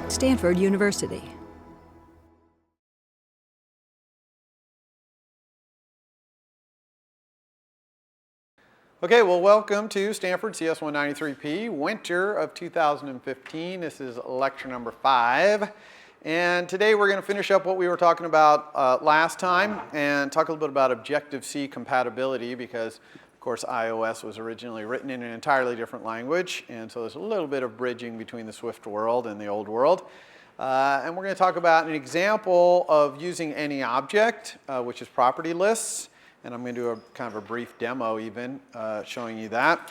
Stanford University. Okay, well, welcome to Stanford CS193P, winter of 2015. This is lecture number 5. And today we're going to finish up what we were talking about last time and talk a little bit about Objective-C compatibility because, of course, iOS was originally written in an entirely different language. And so there's a little bit of bridging between the Swift world and the old world. And we're going to talk about an example of using any object, which is property lists. And I'm going to do a kind of a brief demo even showing you that.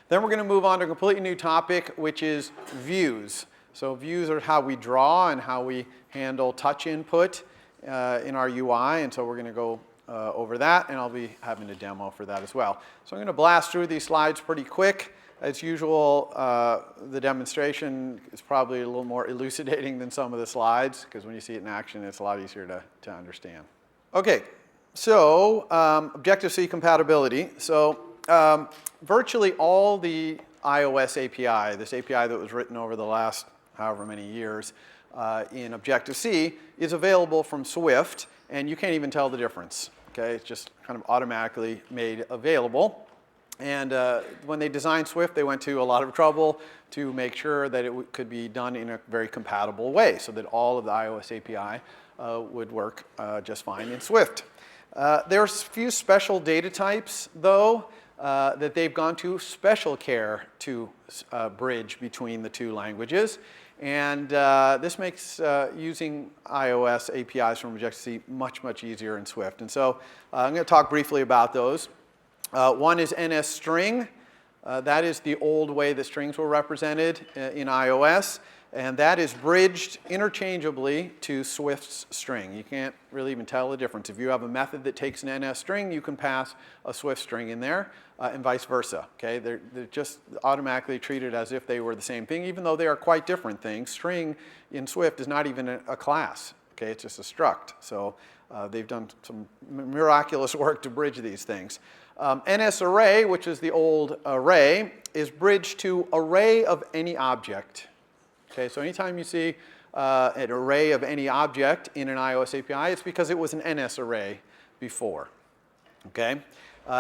Then we're going to move on to a completely new topic, which is views. So views are how we draw and how we handle touch input in our UI. And so we're going to go over that, and I'll be having a demo for that as well. So I'm going to blast through these slides pretty quick. As usual, the demonstration is probably a little more elucidating than some of the slides, because when you see it in action, it's a lot easier to understand. Okay. So Objective-C compatibility. So virtually all the iOS API, this API that was written over the last however many years in Objective-C, is available from Swift, and you can't even tell the difference. Okay, it's just kind of automatically made available. And when they designed Swift, they went to a lot of trouble to make sure that it could be done in a very compatible way, so that all of the iOS API would work just fine in Swift. There's a few special data types, though, that they've gone to special care to bridge between the two languages. And this makes using iOS APIs from Objective-C much, much easier in Swift. And so I'm going to talk briefly about those. One is NSString. That is the old way that strings were represented in iOS. And that is bridged interchangeably to Swift's string. You can't really even tell the difference. If you have a method that takes an NS string, you can pass a Swift string in there, and vice versa. Okay? They're just automatically treated as if they were the same thing, even though they are quite different things. String in Swift is not even a class. Okay? It's just a struct. So they've done some miraculous work to bridge these things. NSArray, which is the old array, is bridged to array of any object. Okay, so anytime you see an array of any object in an iOS API, it's because it was an NS array before. Okay?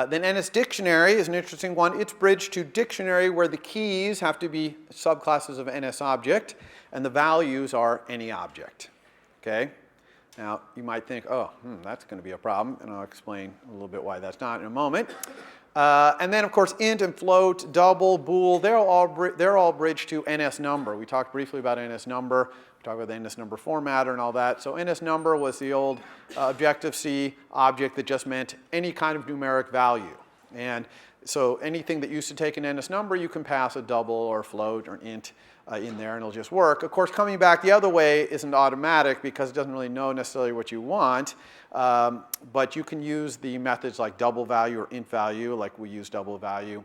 Then NS dictionary is an interesting one. It's bridged to dictionary where the keys have to be subclasses of NS object, and the values are any object. Okay? Now, you might think, oh, that's going to be a problem, and I'll explain a little bit why that's not in a moment. And then, of course, int and float, double, bool, they're all bridged to NS number. We talked briefly about NS number. We talked about the NS number formatter and all that. So NS number was the old Objective-C object that just meant any kind of numeric value. And so anything that used to take an NS number, you can pass a double or a float or an int in there, and it'll just work. Of course, coming back the other way isn't automatic because it doesn't really know necessarily what you want. But you can use the methods like double value or int value, like we use double value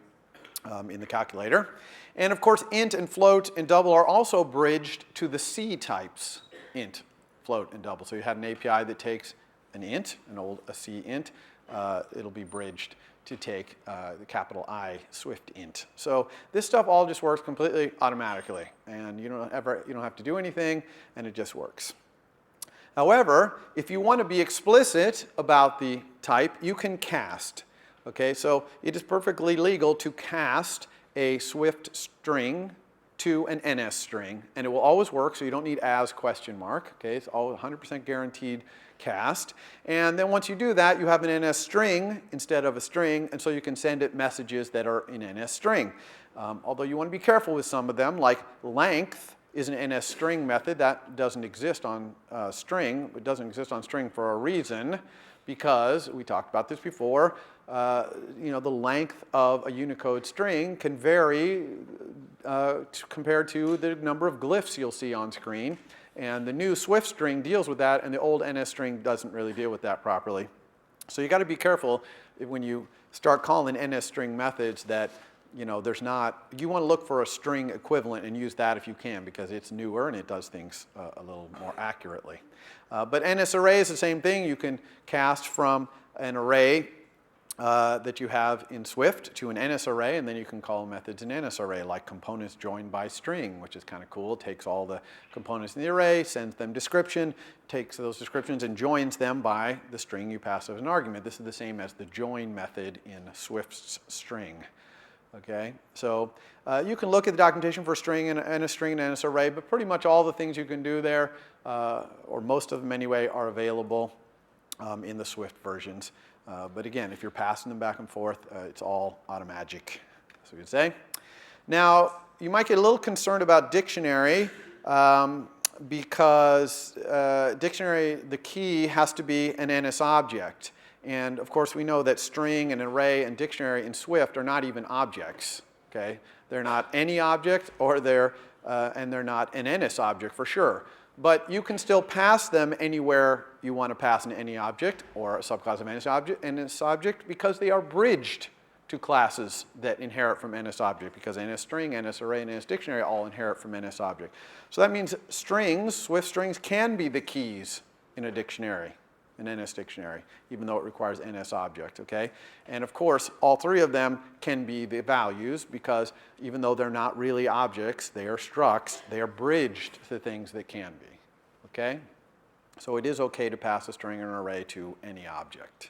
in the calculator. And of course, int and float and double are also bridged to the C types, int, float, and double. So you had an API that takes an int, a C int. It'll be bridged to take the capital I Swift int. So this stuff all just works completely automatically, and you don't have to do anything, and it just works. However, if you want to be explicit about the type, you can cast. Okay, so it is perfectly legal to cast a Swift string to an NS string, and it will always work, so you don't need as question mark. Okay, it's all 100% guaranteed cast. And then once you do that, you have an NS string instead of a string, and so you can send it messages that are in NS string. Although you want to be careful with some of them, like length is an NS string method. That doesn't exist on string. It doesn't exist on string for a reason, because we talked about this before. The length of a Unicode string can vary compared to the number of glyphs you'll see on screen. And the new Swift string deals with that, and the old NS string doesn't really deal with that properly. So you got to be careful when you start calling NS string methods that there's not. You want to look for a string equivalent and use that if you can, because it's newer and it does things a little more accurately. But NS array is the same thing. You can cast from an array that you have in Swift to an NS array, and then you can call methods in NS array, like components joined by string, which is kind of cool. It takes all the components in the array, sends them description, takes those descriptions and joins them by the string you pass as an argument. This is the same as the join method in Swift's string. Okay, so you can look at the documentation for a string and a string and NS array, but pretty much all the things you can do there, or most of them anyway, are available in the Swift versions. But again, if you're passing them back and forth, it's all automagic, so you'd say. Now, you might get a little concerned about dictionary because dictionary, the key has to be an NS object. And of course, we know that string and array and dictionary in Swift are not even objects. Okay? They're not any object, or and they're not an NS object for sure. But you can still pass them anywhere you want to pass an any object or a subclass of NS object because they are bridged to classes that inherit from NS object, because NS string, NS array, and NS dictionary all inherit from NS object. So that means strings, Swift strings, can be the keys in a dictionary, an NS dictionary, even though it requires NS object, okay? And of course, all three of them can be the values, because even though they're not really objects, they are structs, they are bridged to things that can be, okay? So it is okay to pass a string or an array to any object.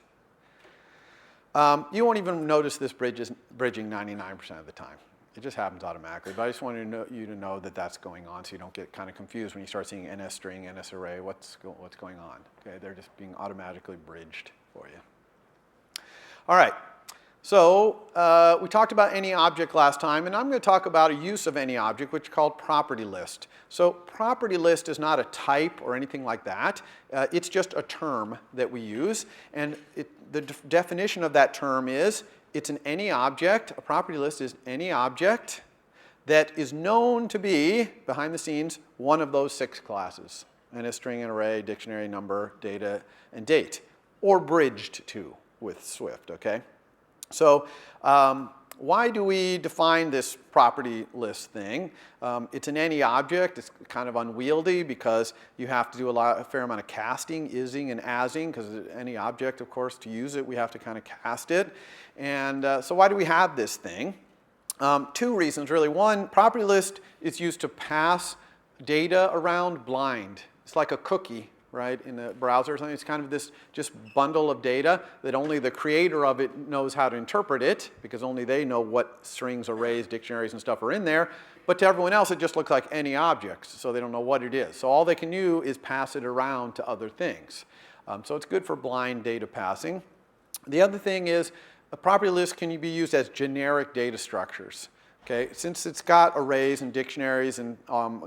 You won't even notice this bridging 99% of the time. It just happens automatically, but I just wanted you to know that that's going on, so you don't get kind of confused when you start seeing NS string, NS array, what's going on. Okay, they're just being automatically bridged for you. All right, so we talked about any object last time, and I'm going to talk about a use of any object, which is called property list. So property list is not a type or anything like that. It's just a term that we use, and the definition of that term is it's an any object. A property list is any object that is known to be, behind the scenes, one of those 6 classes: NS string and array, dictionary, number, data, and date, or bridged to with Swift, okay? So why do we define this property list thing? It's an any object. It's kind of unwieldy because you have to do a fair amount of casting, ising, and asing, because any object, of course, to use it, we have to kind of cast it. And so why do we have this thing? 2 reasons, really. One, property list is used to pass data around blind. It's like a cookie, right, in a browser or something. It's kind of this just bundle of data that only the creator of it knows how to interpret it, because only they know what strings, arrays, dictionaries, and stuff are in there. But to everyone else, it just looks like any objects, so they don't know what it is. So all they can do is pass it around to other things. So it's good for blind data passing. The other thing is, a property list can be used as generic data structures. Okay, since it's got arrays and dictionaries and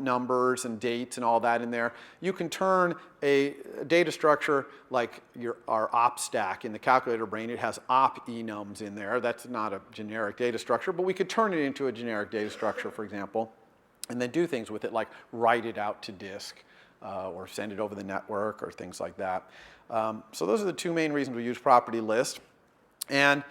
numbers and dates and all that in there, you can turn a data structure like our op stack in the calculator brain. It has op enums in there. That's not a generic data structure, but we could turn it into a generic data structure, for example, and then do things with it like write it out to disk or send it over the network or things like that. So those are the 2 main reasons we use property list. And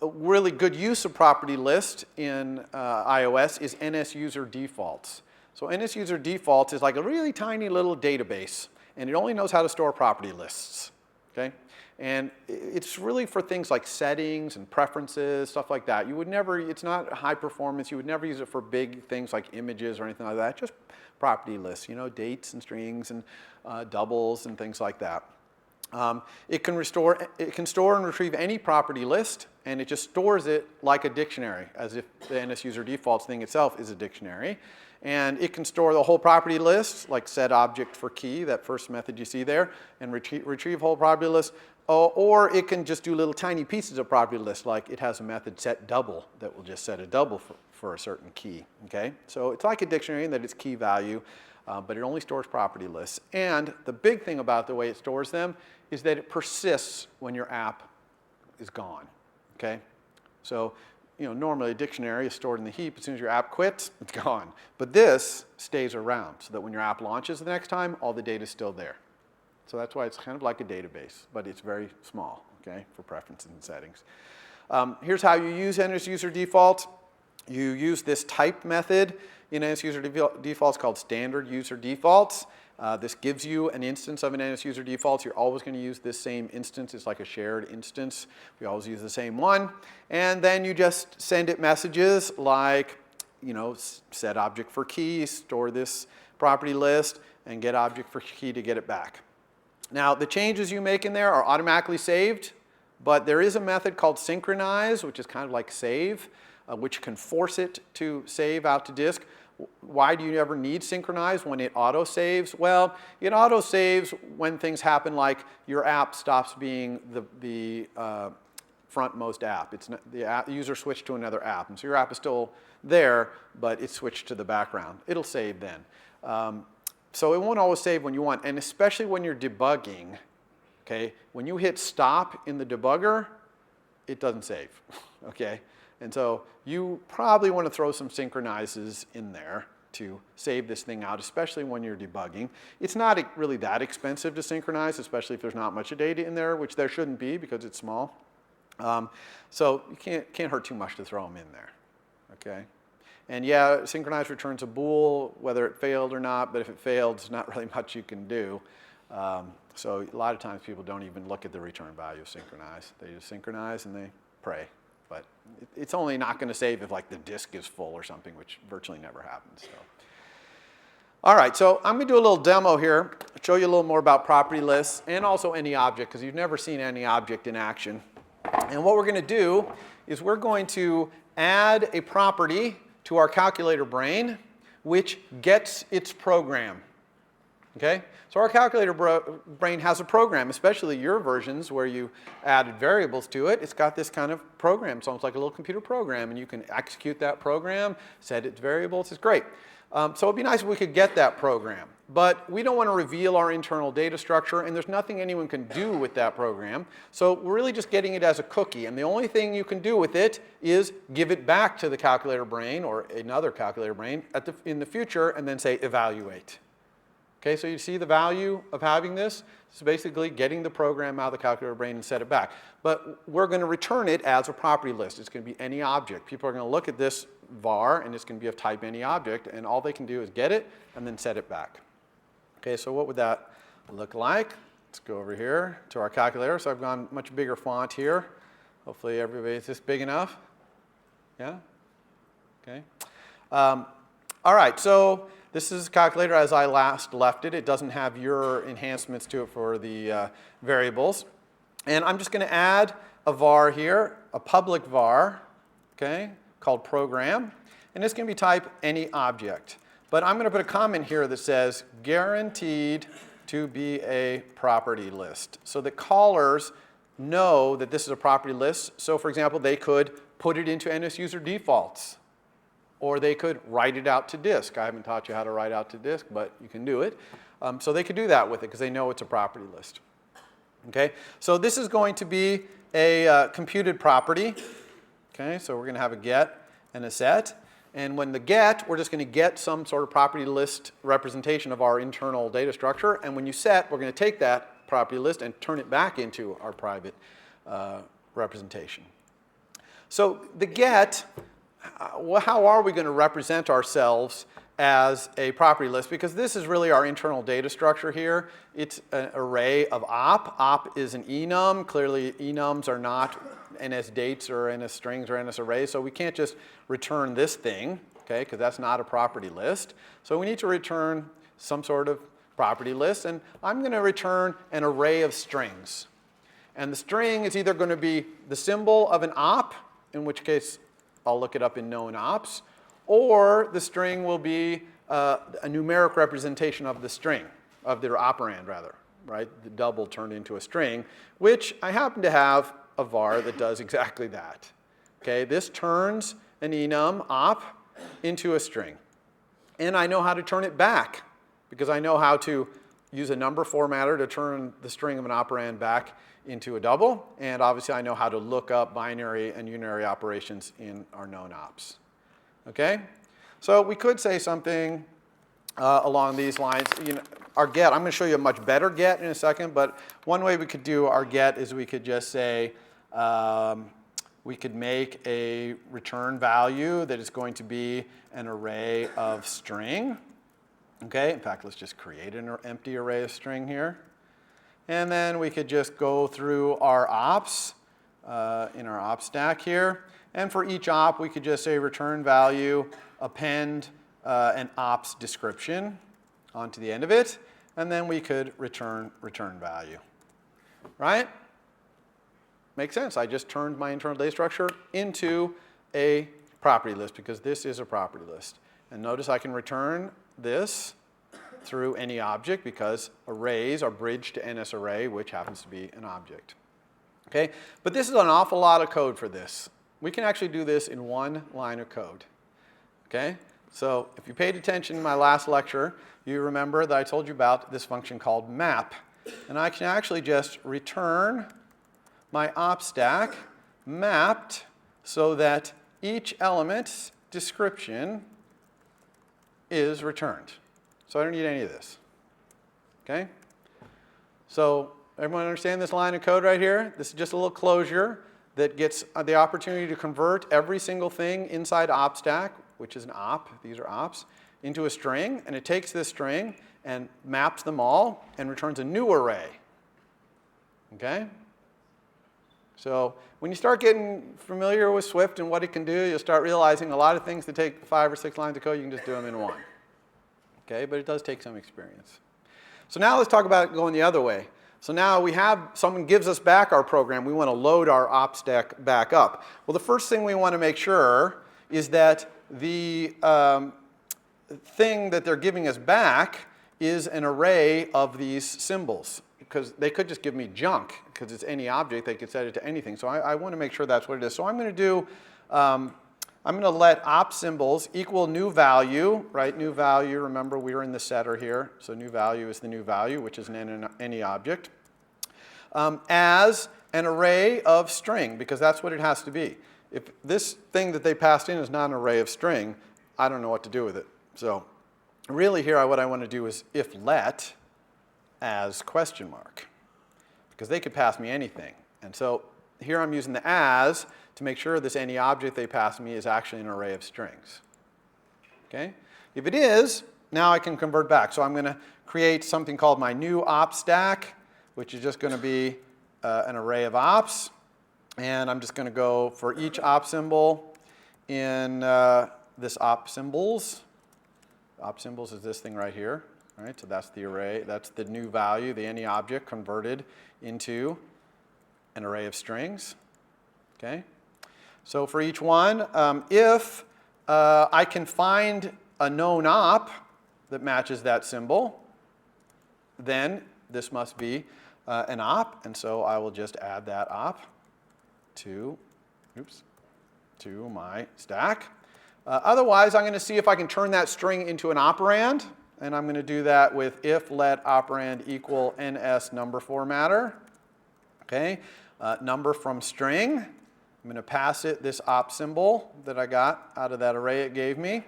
a really good use of property list in iOS is NS user defaults. So NS user defaults is like a really tiny little database, and it only knows how to store property lists. Okay? And it's really for things like settings and preferences, stuff like that. You would never, it's not high performance. You would never use it for big things like images or anything like that. Just property lists, you know, dates and strings and doubles and things like that. It can store and retrieve any property list, and it just stores it like a dictionary, as if the NS user defaults thing itself is a dictionary. And it can store the whole property list, like set object for key, that first method you see there, and retrieve whole property list. Or it can just do little tiny pieces of property list, like it has a method set double that will just set a double for a certain key. Okay? So it's like a dictionary in that it's key value, but it only stores property lists. And the big thing about the way it stores them is that it persists when your app is gone. Okay? So, you know, normally a dictionary is stored in the heap. As soon as your app quits, it's gone. But this stays around so that when your app launches the next time, all the data is still there. So that's why it's kind of like a database, but it's very small, okay, for preferences and settings. Here's how you use NS user default. You use this type method in NS user defaults called standard user defaults. This gives you an instance of an NS user defaults. You're always going to use this same instance. It's like a shared instance. We always use the same one. And then you just send it messages like, set object for key, store this property list, and get object for key to get it back. Now, the changes you make in there are automatically saved, but there is a method called synchronize, which is kind of like save, which can force it to save out to disk. Why do you ever need synchronize when it auto-saves? Well, it auto-saves when things happen like your app stops being the frontmost app. It's not, the user switched to another app, and so your app is still there, but it switched to the background. It'll save then. So it won't always save when you want, and especially when you're debugging, okay? When you hit stop in the debugger, it doesn't save, okay? And so you probably want to throw some synchronizes in there to save this thing out, especially when you're debugging. It's not really that expensive to synchronize, especially if there's not much data in there, which there shouldn't be because it's small. So you can't hurt too much to throw them in there, okay? And yeah, synchronize returns a bool, whether it failed or not, but if it failed, there's not really much you can do. So a lot of times people don't even look at the return value of synchronize. They just synchronize and they pray. But it's only not going to save if like the disk is full or something, which virtually never happens. So. All right, so I'm going to do a little demo here, show you a little more about property lists and also any object, because you've never seen any object in action. And what we're going to do is we're going to add a property to our calculator brain, which gets its program. Okay? So our calculator brain has a program, especially your versions where you added variables to it. It's got this kind of program. It's almost like a little computer program, and you can execute that program, set its variables. It's great. So it'd be nice if we could get that program. But we don't want to reveal our internal data structure, and there's nothing anyone can do with that program. So we're really just getting it as a cookie, and the only thing you can do with it is give it back to the calculator brain or another calculator brain in the future, and then say evaluate. Okay, so you see the value of having this? It's basically getting the program out of the calculator brain and set it back. But we're going to return it as a property list. It's going to be any object. People are going to look at this var, and it's going to be of type any object, and all they can do is get it and then set it back. Okay, so what would that look like? Let's go over here to our calculator. So I've gone much bigger font here. Hopefully everybody's this big enough. Yeah? Okay. All right, so this is a calculator as I last left it. It doesn't have your enhancements to it for the variables. And I'm just going to add a var here, a public var, okay, called program. And it's going to be type any object. But I'm going to put a comment here that says guaranteed to be a property list, so that callers know that this is a property list. So for example, they could put it into NS user defaults, or they could write it out to disk. I haven't taught you how to write out to disk, but you can do it. So they could do that with it because they know it's a property list. Okay, so this is going to be a computed property. Okay, so we're going to have a get and a set. And when the get, we're just going to get some sort of property list representation of our internal data structure. And when you set, we're going to take that property list and turn it back into our private representation. So the get, how are we going to represent ourselves as a property list? Because this is really our internal data structure here. It's an array of op. Op is an enum. Clearly, enums are not NS dates or NS strings or NS arrays, so we can't just return this thing, okay, because that's not a property list. So we need to return some sort of property list, and I'm going to return an array of strings. And the string is either going to be the symbol of an op, in which case I'll look it up in known ops, or the string will be a numeric representation of the string, of the operand rather, right? The double turned into a string, which I happen to have a var that does exactly that. Okay, this turns an enum op into a string. And I know how to turn it back because I know how to use a number formatter to turn the string of an operand back into a double. And obviously I know how to look up binary and unary operations in our known ops. Okay, so we could say something along these lines. Our get, I'm going to show you a much better get in a second, but one way we could do our get is we could just say, we could make a return value that is going to be an array of string. Okay, in fact, let's just create an empty array of string here. And then we could just go through our ops in our op stack here. And for each op, we could just say return value, append an ops description onto the end of it. And then we could return value, right? Makes sense. I just turned my internal data structure into a property list because this is a property list. And notice I can return this through any object because arrays are bridged to NS array, which happens to be an object. Okay, but this is an awful lot of code for this. We can actually do this in one line of code. Okay, so if you paid attention in my last lecture, you remember that I told you about this function called map. And I can actually just return my op stack mapped so that each element's description is returned. So I don't need any of this. Okay? So everyone understand this line of code right here? This is just a little closure that gets the opportunity to convert every single thing inside op stack, which is an op, these are ops, into a string. And it takes this string and maps them all and returns a new array. Okay? So when you start getting familiar with Swift and what it can do, you'll start realizing a lot of things that take 5 or 6 lines of code, you can just do them in one. Okay, but it does take some experience. So now let's talk about it going the other way. So now we have, someone gives us back our program. We want to load our op stack back up. Well, the first thing we want to make sure is that the thing that they're giving us back is an array of these symbols. Because they could just give me junk, because it's any object, they could set it to anything. So I want to make sure that's what it is. So I'm going to do, I'm going to let op symbols equal new value, right? New value, remember we were in the setter here. So new value is the new value, which is any object, as an array of string, because that's what it has to be. If this thing that they passed in is not an array of string, I don't know what to do with it. So really here what I want to do is if let as question mark, because they could pass me anything. And so here I'm using the as to make sure this any object they pass me is actually an array of strings. Okay? If it is, now I can convert back. So I'm going to create something called my new op stack, which is just going to be an array of ops. And I'm just going to go for each op symbol in this op symbols. Op symbols is this thing right here. All right, so that's the array, that's the new value, the any object converted into an array of strings. Okay? So for each one, if I can find a known op that matches that symbol, then this must be an op, and so I will just add that op to my stack. Otherwise, I'm going to see if I can turn that string into an operand, and I'm going to do that with if let operand equal ns number formatter. Okay, number from string. I'm going to pass it this op symbol that I got out of that array it gave me.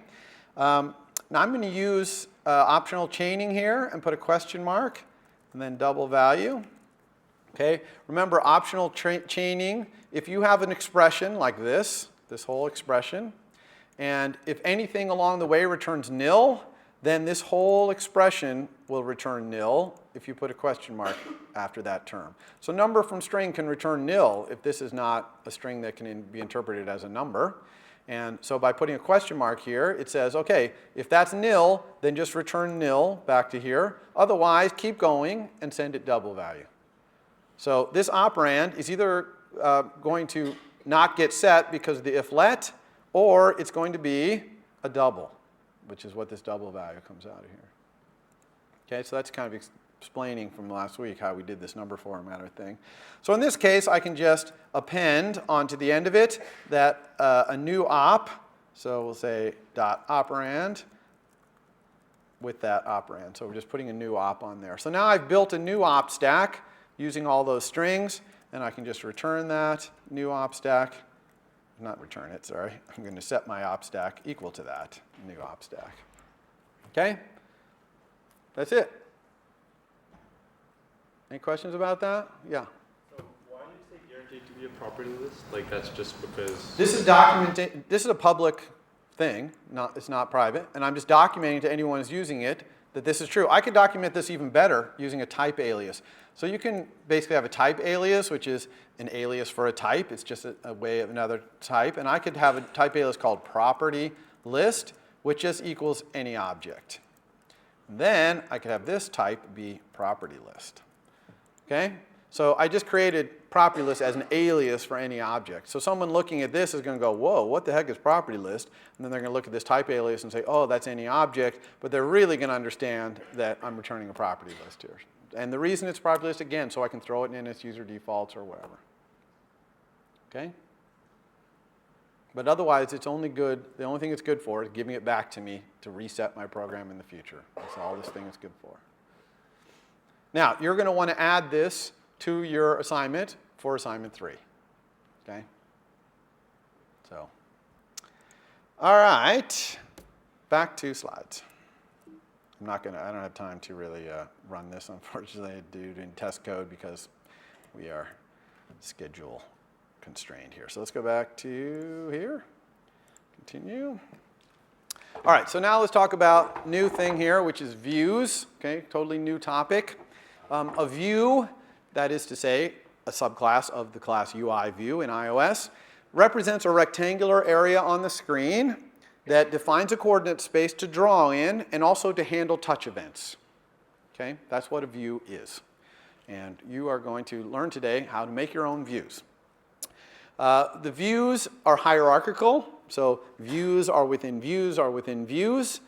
Now I'm going to use optional chaining here and put a question mark and then double value. Okay, remember optional chaining, if you have an expression like this whole expression, and if anything along the way returns nil, then this whole expression will return nil if you put a question mark after that term. So number from string can return nil if this is not a string that can be interpreted as a number. And so by putting a question mark here, it says, okay, if that's nil, then just return nil back to here. Otherwise, keep going and send it double value. So this operand is either going to not get set because of the if let, or it's going to be a double, which is what this double value comes out of here. Okay, so that's kind of explaining from last week how we did this number formatter thing. So in this case, I can just append onto the end of it that a new op, so we'll say dot operand with that operand. So we're just putting a new op on there. So now I've built a new op stack using all those strings, and I can just return that new op stack. Not return it, sorry. I'm going to set my op stack equal to that new op stack. Okay? That's it. Any questions about that? Yeah. So why did you say guaranteed to be a property list? Like that's just because this is this is a public thing, it's not private, and I'm just documenting to anyone who's using it that this is true. I could document this even better using a type alias. So you can basically have a type alias, which is an alias for a type. It's just a way of another type. And I could have a type alias called property list, which just equals any object. Then I could have this type be property list. Okay? So I just created property list as an alias for any object. So someone looking at this is going to go, whoa, what the heck is property list? And then they're going to look at this type alias and say, oh, that's any object. But they're really going to understand that I'm returning a property list here. And the reason it's property list, again, so I can throw it in its user defaults or whatever. Okay? But otherwise, it's only good, the only thing it's good for is giving it back to me to reset my program in the future. That's all this thing is good for. Now, you're going to want to add this to your assignment for assignment 3. Okay? So, all right, back to slides. I don't have time to really run this, unfortunately, due to test code because we are schedule constrained here. So let's go back to here. Continue. All right, so now let's talk about new thing here, which is views. Okay, totally new topic. A view, that is to say, a subclass of the class UI view in iOS, represents a rectangular area on the screen that defines a coordinate space to draw in and also to handle touch events. Okay, that's what a view is. And you are going to learn today how to make your own views. The views are hierarchical, so views are within views are within views.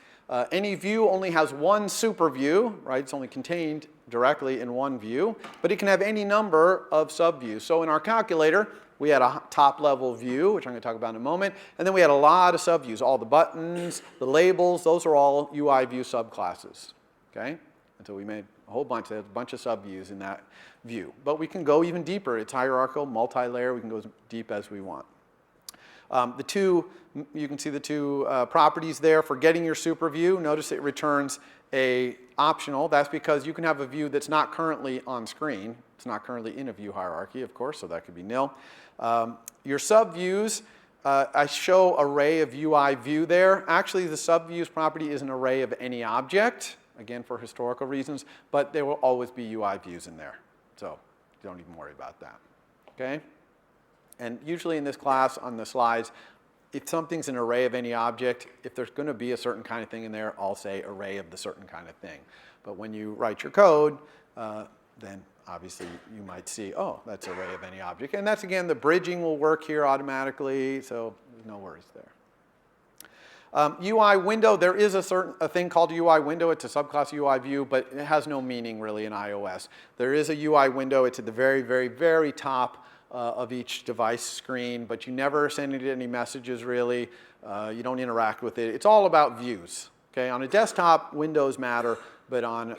Any view only has one super view, right? It's only contained directly in one view, but it can have any number of subviews. So in our calculator, we had a top-level view, which I'm going to talk about in a moment, and then we had a lot of subviews. All the buttons, the labels, those are all UI view subclasses. Okay? And so we made a whole bunch. There's a bunch of subviews in that view. But we can go even deeper. It's hierarchical, multi-layer. We can go as deep as we want. You can see the two properties there for getting your super view. Notice it returns a optional. That's because you can have a view that's not currently on screen. It's not currently in a view hierarchy, of course, so that could be nil. Your subviews, I show array of UI view there. Actually, the subviews property is an array of any object, again, for historical reasons, but there will always be UI views in there. So don't even worry about that. Okay? And usually in this class, on the slides, if something's an array of any object, if there's going to be a certain kind of thing in there, I'll say array of the certain kind of thing. But when you write your code, then obviously you might see, oh, that's array of any object. And that's, again, the bridging will work here automatically, so there's no worries there. UI window, there is a thing called UI window. It's a subclass UI view, but it has no meaning really in iOS. There is a UI window. It's at the very, very, very top of each device screen, but you never send it any messages really. You don't interact with it. It's all about views. Okay? On a desktop, windows matter, but on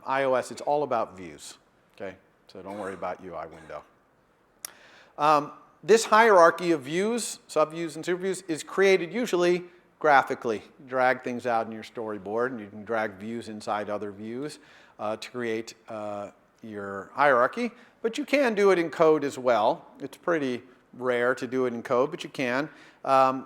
iOS, it's all about views. Okay? So don't worry about UI window. This hierarchy of views, subviews, and superviews is created usually graphically. You drag things out in your storyboard, and you can drag views inside other views to create your hierarchy. But you can do it in code as well. It's pretty rare to do it in code, but you can.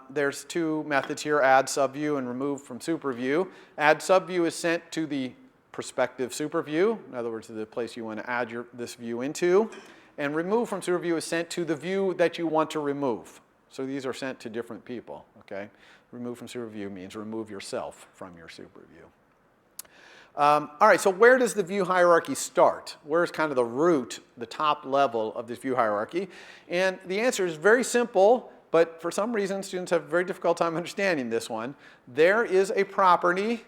There's two methods here, add subview and remove from superview. Add subview is sent to the prospective superview, in other words, to the place you want to add this view into. And remove from superview is sent to the view that you want to remove. So these are sent to different people. Okay? Remove from superview means remove yourself from your superview. All right, so where does the view hierarchy start? Where's kind of the root, the top level of this view hierarchy? And the answer is very simple, but for some reason students have a very difficult time understanding this one. There is a property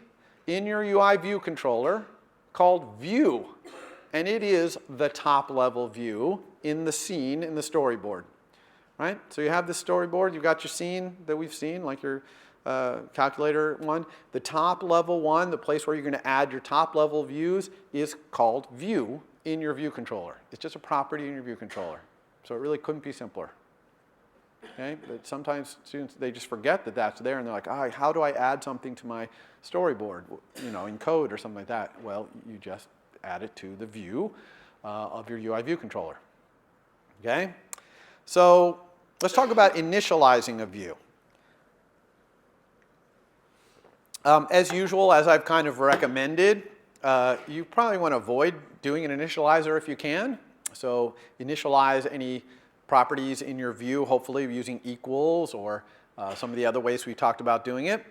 in your UI view controller called view, and it is the top level view in the scene in the storyboard. Right? So you have this storyboard, you've got your scene that we've seen, like your calculator one. The top level one, the place where you're going to add your top level views, is called view in your view controller. It's just a property in your view controller. So it really couldn't be simpler. Okay? But sometimes students, they just forget that that's there, and they're like, how do I add something to my storyboard, in code or something like that? Well, you just add it to the view of your UI view controller. Okay? So let's talk about initializing a view. As usual, as I've kind of recommended, you probably want to avoid doing an initializer if you can. So initialize any properties in your view, hopefully using equals or some of the other ways we talked about doing it.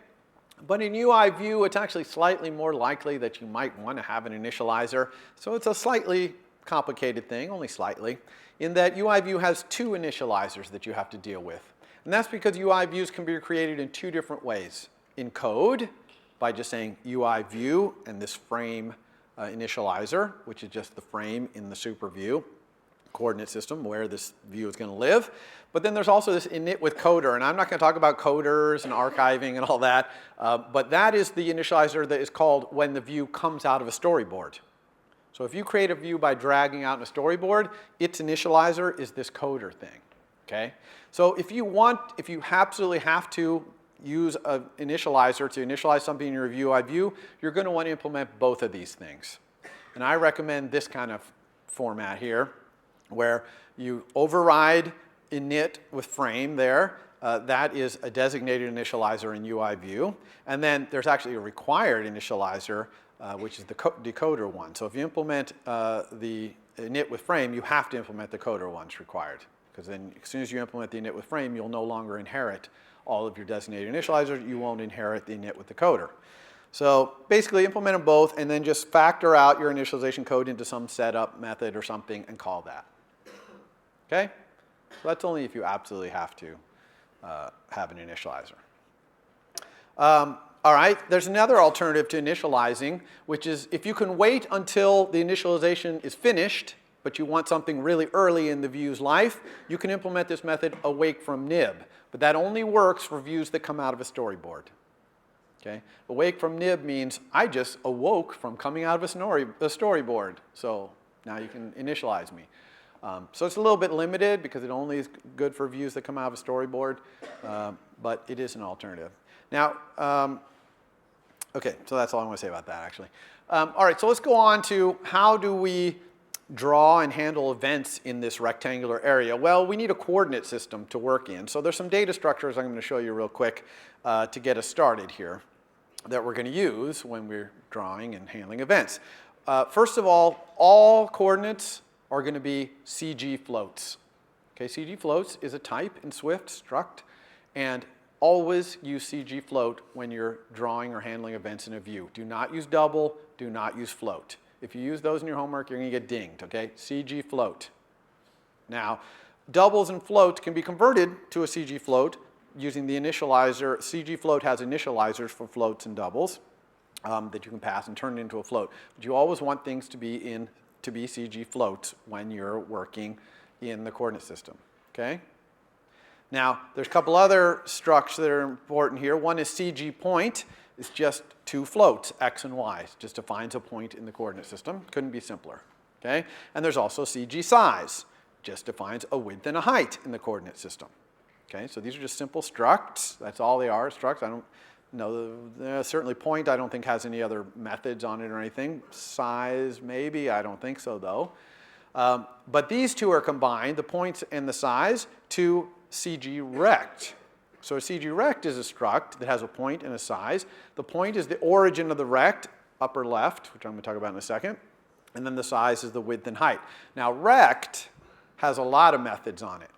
But in UI view, it's actually slightly more likely that you might want to have an initializer. So it's a slightly complicated thing, only slightly, in that UI view has two initializers that you have to deal with. And that's because UI views can be created in two different ways. In code, by just saying UI view and this frame initializer, which is just the frame in the super view coordinate system where this view is going to live. But then there's also this init with coder, and I'm not going to talk about coders and archiving and all that, but that is the initializer that is called when the view comes out of a storyboard. So if you create a view by dragging out in a storyboard, its initializer is this coder thing, okay? So if you absolutely have to use an initializer to initialize something in your UI view, you're going to want to implement both of these things. And I recommend this kind of format here, where you override init with frame there. That is a designated initializer in UI view. And then there's actually a required initializer, which is the decoder one. So if you implement the init with frame, you have to implement the coder ones required. Because then as soon as you implement the init with frame, you'll no longer inherit all of your designated initializers. You won't inherit the init with the coder. So basically implement them both and then just factor out your initialization code into some setup method or something and call that. Okay? So that's only if you absolutely have to have an initializer. All right, there's another alternative to initializing, which is if you can wait until the initialization is finished, but you want something really early in the view's life, you can implement this method awake from nib. But that only works for views that come out of a storyboard. Okay? Awake from nib means I just awoke from coming out of a storyboard. So now you can initialize me. So it's a little bit limited because it only is good for views that come out of a storyboard, but it is an alternative. Now, okay, so that's all I want to say about that, actually. All right, so let's go on to how do we draw and handle events in this rectangular area? Well, we need a coordinate system to work in. So there's some data structures I'm going to show you real quick to get us started here that we're going to use when we're drawing and handling events. First of all coordinates are going to be CG floats. Okay, CG floats is a type in Swift struct, and always use CG float when you're drawing or handling events in a view. Do not use double, do not use float. If you use those in your homework, you're going to get dinged, okay? CG float. Now, doubles and floats can be converted to a CG float using the initializer. CG float has initializers for floats and doubles that you can pass and turn it into a float. But you always want things to be CG floats when you're working in the coordinate system, okay? Now, there's a couple other structs that are important here. One is CG point. It's just two floats, x and y. It just defines a point in the coordinate system. Couldn't be simpler, okay? And there's also CG size. Just defines a width and a height in the coordinate system, okay? So these are just simple structs. That's all they are, structs. I don't know, certainly point I don't think has any other methods on it or anything. Size, maybe, I don't think so though. But these two are combined, the points and the size, to CG rect. So a CG rect is a struct that has a point and a size. The point is the origin of the rect, upper left, which I'm going to talk about in a second. And then the size is the width and height. Now rect has a lot of methods on it.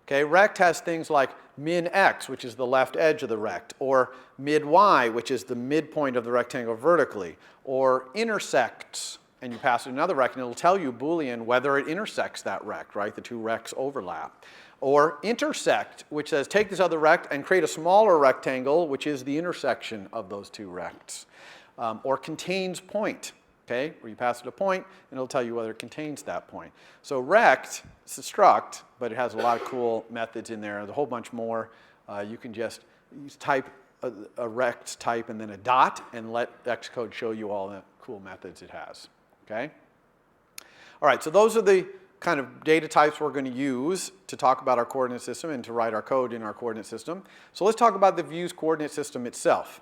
Okay, rect has things like min x, which is the left edge of the rect, or mid y, which is the midpoint of the rectangle vertically, or intersects, and you pass it another rect, and it'll tell you Boolean whether it intersects that rect, right? The two rects overlap. Or intersect, which says take this other rect and create a smaller rectangle, which is the intersection of those two rects. Or contains point, okay? Where you pass it a point, and it'll tell you whether it contains that point. So rect, it's a struct, but it has a lot of cool methods in there. There's a whole bunch more. You can just type a rect type and then a dot, and let Xcode show you all the cool methods it has, okay? All right, so those are the kind of data types we're going to use to talk about our coordinate system and to write our code in our coordinate system. So let's talk about the view's coordinate system itself.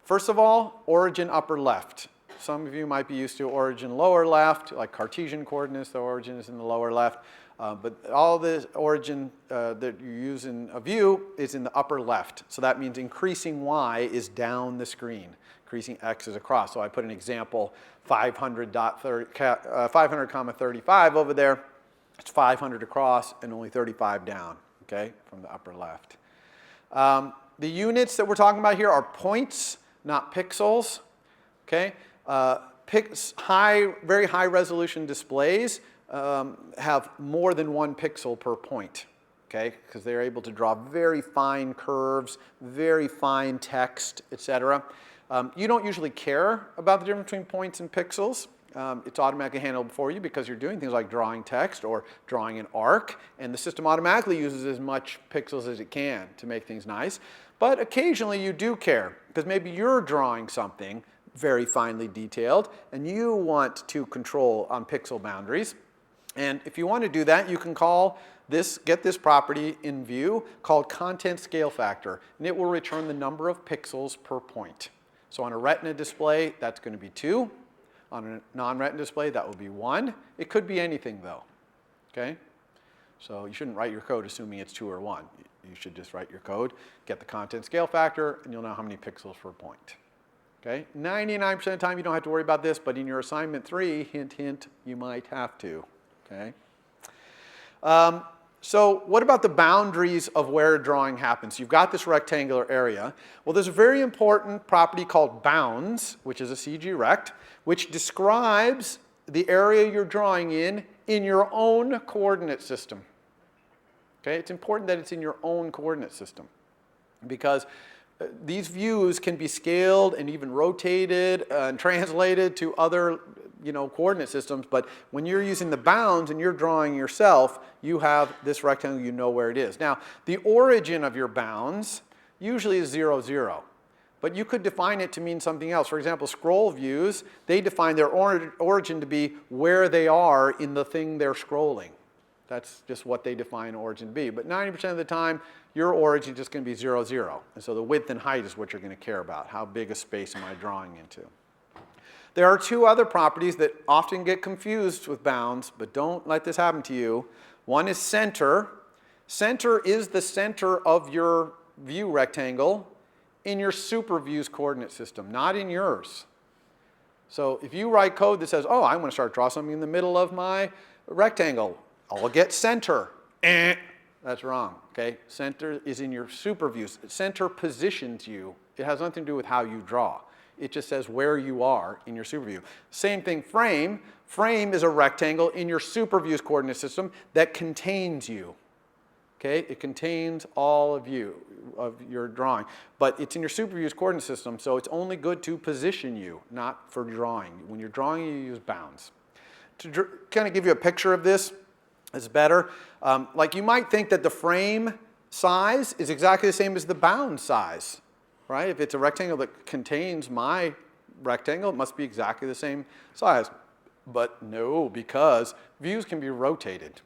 First of all, origin upper left. Some of you might be used to origin lower left, like Cartesian coordinates, the origin is in the lower left. But all the origin that you use in a view is in the upper left. So that means increasing y is down the screen. Increasing x is across. So I put an example 500, 500 comma 35 over there. It's 500 across and only 35 down, okay, from the upper left. The units that we're talking about here are points, not pixels, okay? Very high resolution displays have more than one pixel per point, okay? Because they're able to draw very fine curves, very fine text, etc. You don't usually care about the difference between points and pixels. It's automatically handled for you because you're doing things like drawing text or drawing an arc, and the system automatically uses as much pixels as it can to make things nice. But occasionally you do care because maybe you're drawing something very finely detailed and you want to control on pixel boundaries. And if you want to do that, you can get this property in view called content scale factor, and it will return the number of pixels per point. So on a retina display, that's going to be 2. On a non-retina display, that will be 1. It could be anything, though, okay? So you shouldn't write your code assuming it's 2 or 1. You should just write your code, get the content scale factor, and you'll know how many pixels per point, okay? 99% of the time, you don't have to worry about this, but in your assignment 3, hint, hint, you might have to, okay? So what about the boundaries of where drawing happens? You've got this rectangular area. Well, there's a very important property called bounds, which is a CG rect, which describes the area you're drawing in your own coordinate system. Okay? It's important that it's in your own coordinate system because these views can be scaled and even rotated and translated to other coordinate systems, but when you're using the bounds and you're drawing yourself, you have this rectangle, you know where it is. Now, the origin of your bounds usually is 0, 0, but you could define it to mean something else. For example, scroll views, they define their origin to be where they are in the thing they're scrolling. That's just what they define origin to be. But 90% of the time, your origin is just going to be 0, 0. And so the width and height is what you're going to care about. How big a space am I drawing into? There are 2 other properties that often get confused with bounds, but don't let this happen to you. One is center. Center is the center of your view rectangle in your super view's coordinate system, not in yours. So if you write code that says, oh, I want to start draw something in the middle of my rectangle, I'll get center. That's wrong, okay? Center is in your super views. Center positions you. It has nothing to do with how you draw. It just says where you are in your super view. Same thing, frame. Frame is a rectangle in your super view's coordinate system that contains you. Okay? It contains all of you, of your drawing. But it's in your super view's coordinate system, so it's only good to position you, not for drawing. When you're drawing, you use bounds. To kind of give you a picture of this, it's better. Like you might think that the frame size is exactly the same as the bound size. Right? If it's a rectangle that contains my rectangle, it must be exactly the same size. But no, because views can be rotated.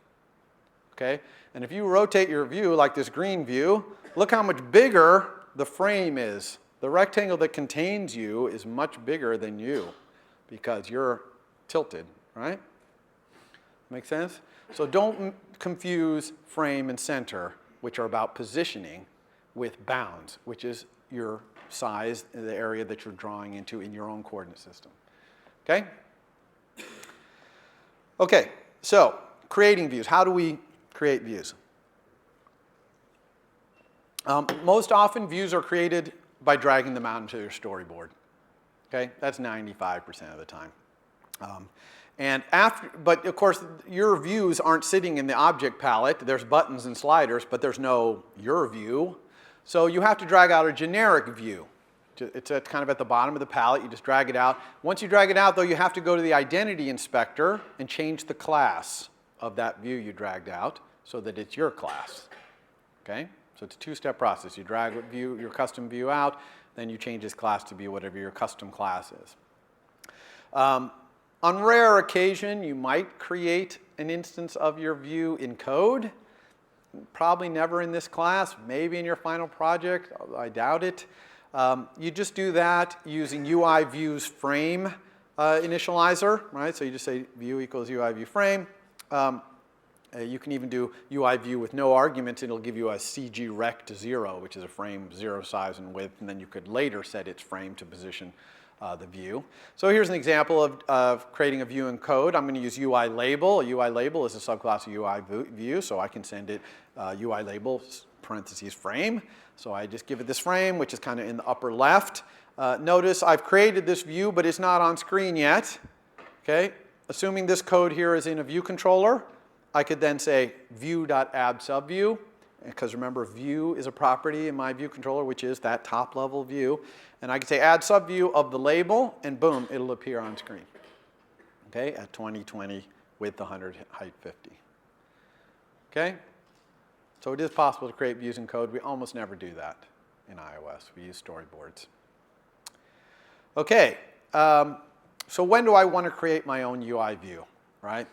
Okay? And if you rotate your view like this green view, look how much bigger the frame is. The rectangle that contains you is much bigger than you because you're tilted, right? Make sense? So don't confuse frame and center, which are about positioning, with bounds, which is your size, the area that you're drawing into in your own coordinate system. Okay? Okay, so creating views. How do we create views? Most often, views are created by dragging them out into your storyboard. Okay? That's 95% of the time. But of course, your views aren't sitting in the object palette. There's buttons and sliders, but there's no your view. So you have to drag out a generic view. It's kind of at the bottom of the palette. You just drag it out. Once you drag it out, though, you have to go to the identity inspector and change the class of that view you dragged out so that it's your class. Okay? So it's a 2-step process. You drag your custom view out, then you change this class to be whatever your custom class is. On rare occasion, you might create an instance of your view in code. Probably never in this class, maybe in your final project, I doubt it. You just do that using UI views frame initializer, right? So you just say view equals UI view frame. You can even do UI view with no arguments, and it'll give you a CG rect 0, which is a frame 0 size and width, and then you could later set its frame to position the view. So here's an example of creating a view in code. I'm going to use UI label. A UI label is a subclass of UI view, so I can send it UI label parentheses frame. So I just give it this frame, which is kind of in the upper left. Notice I've created this view, but it's not on screen yet. Okay? Assuming this code here is in a view controller, I could then say view.addSubview, because remember, view is a property in my view controller, which is that top level view. And I could say add subview of the label, and boom, it'll appear on screen. Okay, at 2020 width 100, height 50. Okay? So it is possible to create views in code. We almost never do that in iOS. We use storyboards. Okay, so when do I want to create my own UI view, right?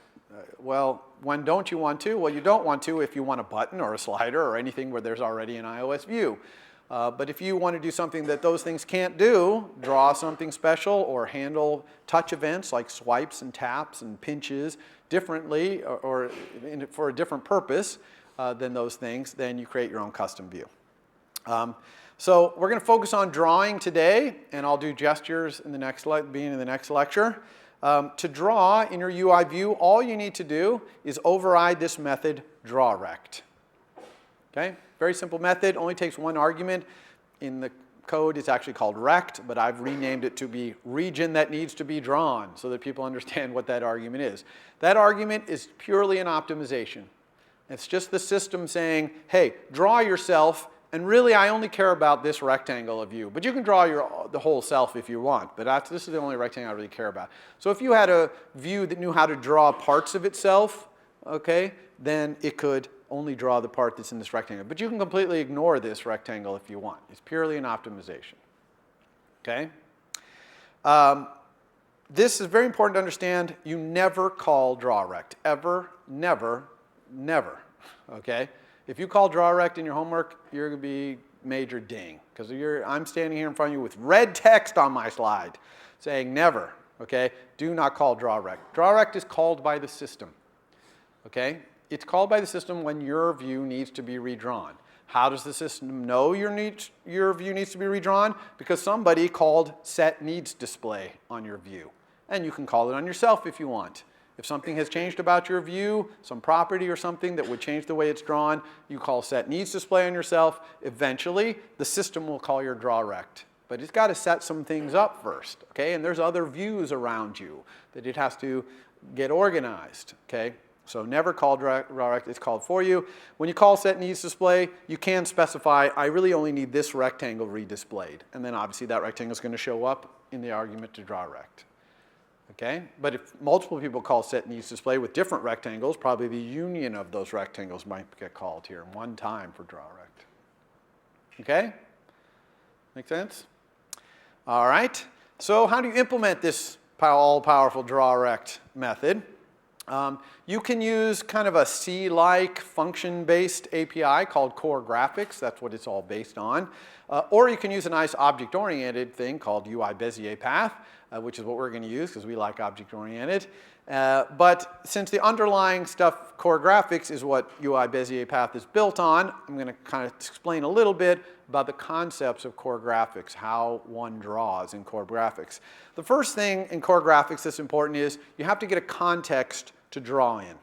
Well, when don't you want to? Well, you don't want to if you want a button or a slider or anything where there's already an iOS view. But if you want to do something that those things can't do, draw something special or handle touch events like swipes and taps and pinches differently or for a different purpose than those things, then you create your own custom view. So we're going to focus on drawing today, and I'll do gestures in the next beginning of the next lecture. To draw in your UI view, all you need to do is override this method drawRect. Okay? Very simple method, only takes one argument. In the code, it's actually called rect, but I've renamed it to be region that needs to be drawn so that people understand what that argument is. That argument is purely an optimization. It's just the system saying, hey, draw yourself, and really I only care about this rectangle of you. But you can draw the whole self if you want, but this is the only rectangle I really care about. So if you had a view that knew how to draw parts of itself, okay, then it could only draw the part that's in this rectangle. But you can completely ignore this rectangle if you want. It's purely an optimization. Okay? This is very important to understand. You never call drawRect. Ever, never, never. Okay? If you call drawRect in your homework, you're going to be major ding. Because I'm standing here in front of you with red text on my slide saying never. Okay? Do not call drawRect. drawRect is called by the system. Okay? It's called by the system when your view needs to be redrawn. How does the system know your view needs to be redrawn? Because somebody called setNeedsDisplay on your view. And you can call it on yourself if you want. If something has changed about your view, some property or something that would change the way it's drawn, you call setNeedsDisplay on yourself. Eventually, the system will call your drawRect. But it's got to set some things up first. Okay? And there's other views around you that it has to get organized. Okay? So never call drawRect, it's called for you. When you call setNeedsDisplay, you can specify, I really only need this rectangle redisplayed. And then obviously that rectangle is going to show up in the argument to drawRect. Okay? But if multiple people call setNeedsDisplay with different rectangles, probably the union of those rectangles might get called here one time for drawRect. Okay? Make sense? All right. So how do you implement this all-powerful drawRect method? You can use kind of a C-like function-based API called Core Graphics. That's what it's all based on. Or you can use a nice object-oriented thing called UI Bezier Path, which is what we're going to use because we like object-oriented. But since the underlying stuff, Core Graphics, is what UI Bezier Path is built on, I'm going to kind of explain a little bit about the concepts of Core Graphics, how one draws in Core Graphics. The first thing in Core Graphics that's important is you have to get a context to draw in.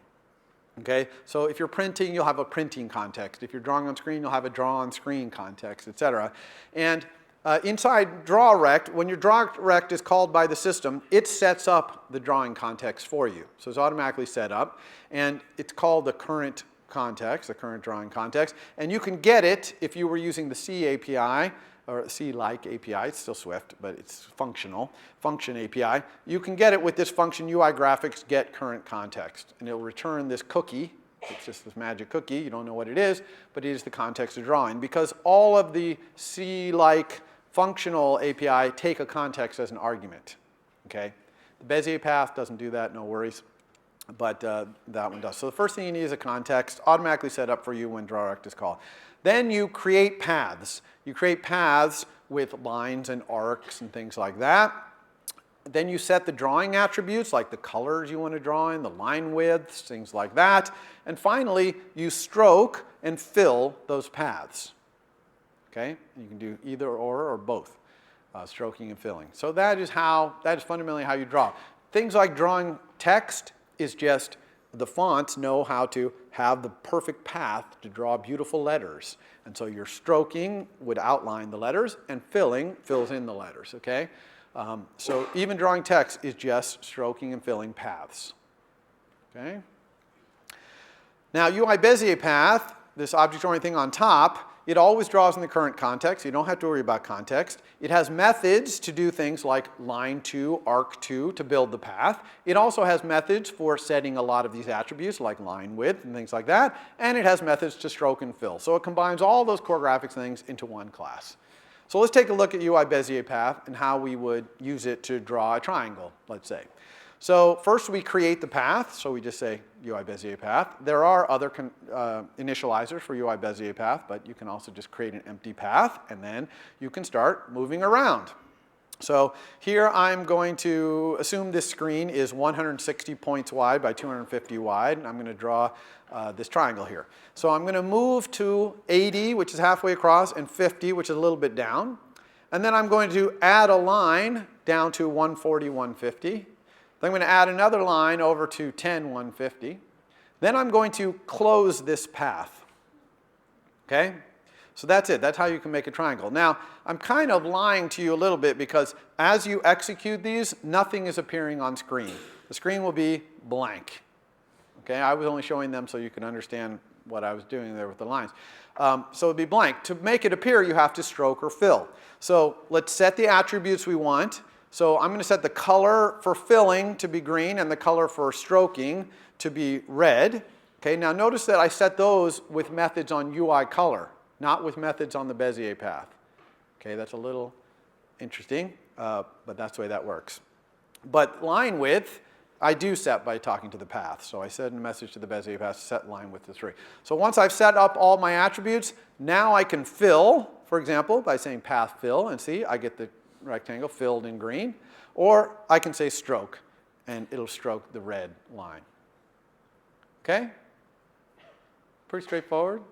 Okay? So if you're printing, you'll have a printing context. If you're drawing on screen, you'll have a draw on screen context, etc. And inside drawRect, when your drawRect is called by the system, it sets up the drawing context for you. So it's automatically set up, and it's called the current context, the current drawing context. And you can get it if you were using the C API, or C-like API, it's still Swift, but it's functional, function API. You can get it with this function UI graphics get current context. And it'll return this cookie. It's just this magic cookie. You don't know what it is, but it is the context of drawing. Because all of the C-like functional API take a context as an argument. Okay? The Bezier path doesn't do that, no worries. But that one does. So the first thing you need is a context, automatically set up for you when drawRect is called. Then you create paths. You create paths with lines and arcs and things like that. Then you set the drawing attributes, like the colors you want to draw in, the line widths, things like that. And finally, you stroke and fill those paths. Okay? You can do either or both, stroking and filling. So that is fundamentally how you draw. Things like drawing text is just the fonts know how to have the perfect path to draw beautiful letters. And so your stroking would outline the letters, and filling fills in the letters, okay? So even drawing text is just stroking and filling paths, okay? Now UI Bezier path, this object-oriented thing on top, it always draws in the current context. You don't have to worry about context. It has methods to do things like line 2, arc 2 to build the path. It also has methods for setting a lot of these attributes like line width and things like that. And it has methods to stroke and fill. So it combines all those core graphics things into one class. So let's take a look at UI Bezier path and how we would use it to draw a triangle, let's say. So first we create the path, so we just say UI Bezier path. There are other initializers for UI Bezier path, but you can also just create an empty path, and then you can start moving around. So here I'm going to assume this screen is 160 points wide by 250 wide, and I'm going to draw this triangle here. So I'm going to move to 80, which is halfway across, and 50, which is a little bit down. And then I'm going to add a line down to 140, 150. Then I'm going to add another line over to 10, 150. Then I'm going to close this path. Okay? So that's it. That's how you can make a triangle. Now, I'm kind of lying to you a little bit because as you execute these, nothing is appearing on screen. The screen will be blank. Okay? I was only showing them so you can understand what I was doing there with the lines. So it would be blank. To make it appear, you have to stroke or fill. So let's set the attributes we want. So I'm going to set the color for filling to be green and the color for stroking to be red. Okay, now notice that I set those with methods on UI color, not with methods on the Bezier path. Okay, that's a little interesting, but that's the way that works. But line width, I do set by talking to the path. So I send a message to the Bezier path, set line width to 3. So once I've set up all my attributes, now I can fill, for example, by saying path fill, and see, I get the rectangle filled in green, or I can say stroke, and it'll stroke the red line. Okay? Pretty straightforward.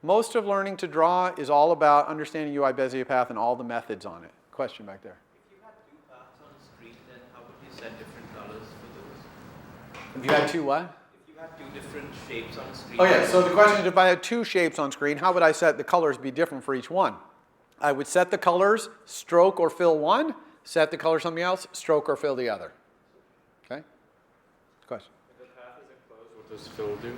Most of learning to draw is all about understanding UI Bezier path and all the methods on it. Question back there. If you had two paths on the screen, then how would you set different colors for those? If you had two what? If you had two different shapes on the screen. Oh yeah, so the question is if I had two shapes on screen, how would I set the colors be different for each one? I would set the colors, stroke or fill one, set the color something else, stroke or fill the other. Okay? Question? If the path isn't closed, what does fill do?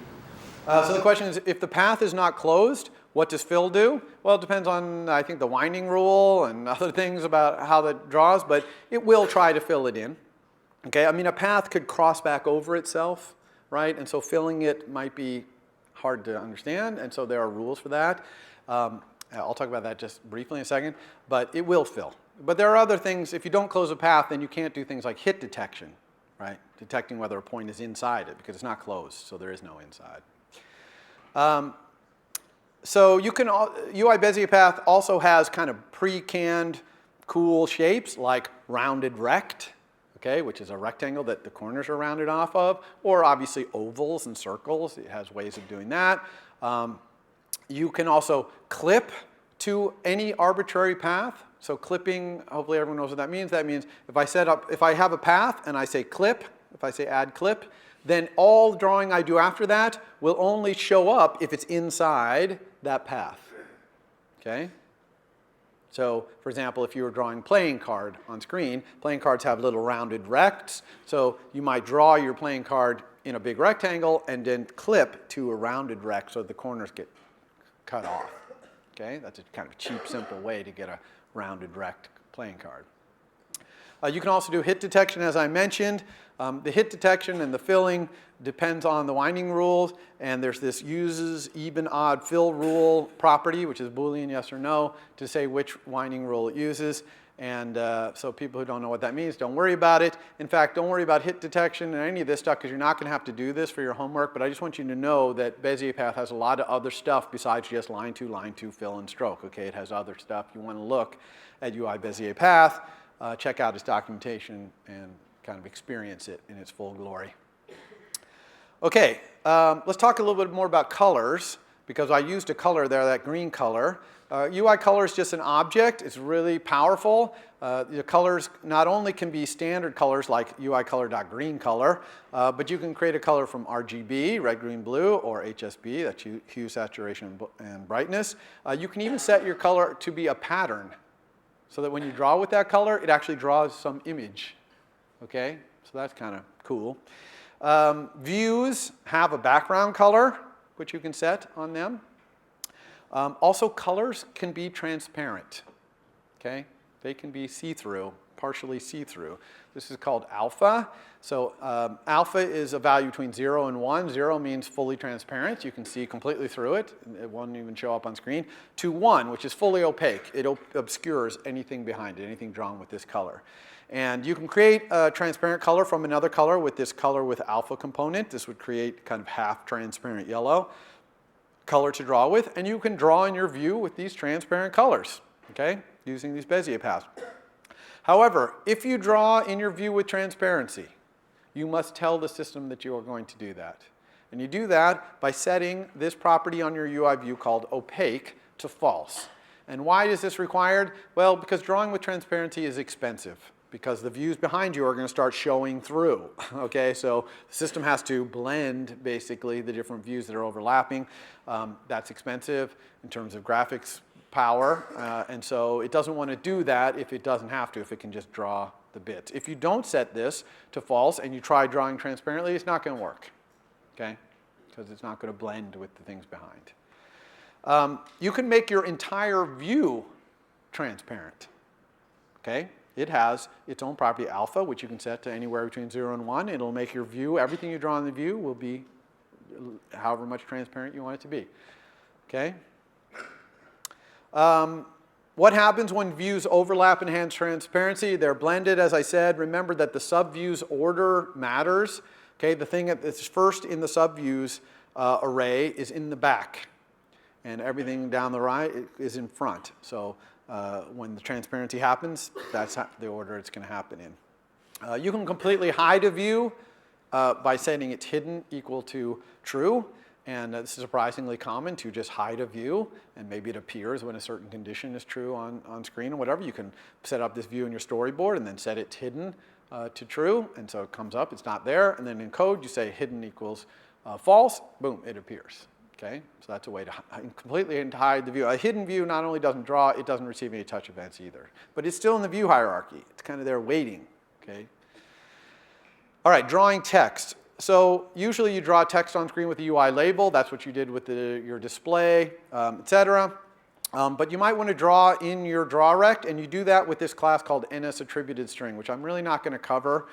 So the question is, if the path is not closed, what does fill do? Well, it depends on, I think, the winding rule and other things about how that draws, but it will try to fill it in. Okay? I mean, a path could cross back over itself, right? And so filling it might be hard to understand, and so there are rules for that. I'll talk about that just briefly in a second, but it will fill. But there are other things. If you don't close a path, then you can't do things like hit detection, right? Detecting whether a point is inside it because it's not closed, so there is no inside. So you can, UI Bezier path also has kind of pre-canned cool shapes like rounded rect, okay, which is a rectangle that the corners are rounded off of, or obviously ovals and circles. It has ways of doing that. You can also clip to any arbitrary path. So clipping, hopefully everyone knows what that means. That means if I have a path and I say clip, if I say add clip, then all drawing I do after that will only show up if it's inside that path. Okay? So, for example, if you were drawing playing card on screen, playing cards have little rounded rects. So you might draw your playing card in a big rectangle and then clip to a rounded rect so the corners get cut off. Okay? That's a kind of cheap, simple way to get a rounded rect playing card. You can also do hit detection, as I mentioned. The hit detection and the filling depends on the winding rules, and there's this uses even odd fill rule property, which is Boolean yes or no, to say which winding rule it uses. And so people who don't know what that means, don't worry about it. In fact, don't worry about hit detection and any of this stuff because you're not going to have to do this for your homework, but I just want you to know that Bezier path has a lot of other stuff besides just line 2, fill, and stroke. Okay, it has other stuff. You want to look at UI Bezier path. check out his documentation and kind of experience it in its full glory. Okay, let's talk a little bit more about colors, because I used a color there, that green color. UI color is just an object. It's really powerful. The colors not only can be standard colors like UI color.green color, but you can create a color from RGB, red, green, blue, or HSB, that's hue, saturation, and brightness. You can even set your color to be a pattern, so that when you draw with that color, it actually draws some image. Okay, so that's kind of cool. Views have a background color, which you can set on them. Also, colors can be transparent. Okay, they can be see-through, partially see-through. This is called alpha. So alpha is a value between 0 and 1. 0 means fully transparent. You can see completely through it. It won't even show up on screen. To 1, which is fully opaque. It obscures anything behind it, anything drawn with this color. And you can create a transparent color from another color with this color with alpha component. This would create kind of half transparent yellow color to draw with. And you can draw in your view with these transparent colors, okay, using these Bezier paths. However, if you draw in your view with transparency, you must tell the system that you are going to do that. And you do that by setting this property on your UI view called opaque to false. And why is this required? Well, because drawing with transparency is expensive, because the views behind you are going to start showing through. Okay, so the system has to blend basically the different views that are overlapping. That's expensive in terms of graphics power, and so it doesn't want to do that if it doesn't have to, if it can just draw the bits. If you don't set this to false and you try drawing transparently, it's not going to work, okay, because it's not going to blend with the things behind. You can make your entire view transparent, okay? It has its own property alpha, which you can set to anywhere between 0 and 1. It'll make your view, everything you draw in the view will be however much transparent you want it to be, okay? What happens when views overlap and enhance transparency? They're blended, as I said. Remember that the subviews order matters. Okay, the thing that's first in the subviews array is in the back, and everything down the right is in front. So when the transparency happens, that's the order it's going to happen in. You can completely hide a view by setting it hidden equal to true. And this is surprisingly common, to just hide a view, and maybe it appears when a certain condition is true on screen or whatever. You can set up this view in your storyboard and then set it hidden to true, and so it comes up, it's not there, and then in code you say hidden equals false, boom, it appears. Okay, so that's a way to completely hide the view. A hidden view not only doesn't draw, it doesn't receive any touch events either, but it's still in the view hierarchy. It's kind of there waiting. Okay. All right, drawing text. So usually you draw text on screen with a UI label. That's what you did with your display, etc. But you might want to draw in your drawRect, and you do that with this class called NS attributed string, which I'm really not going to cover.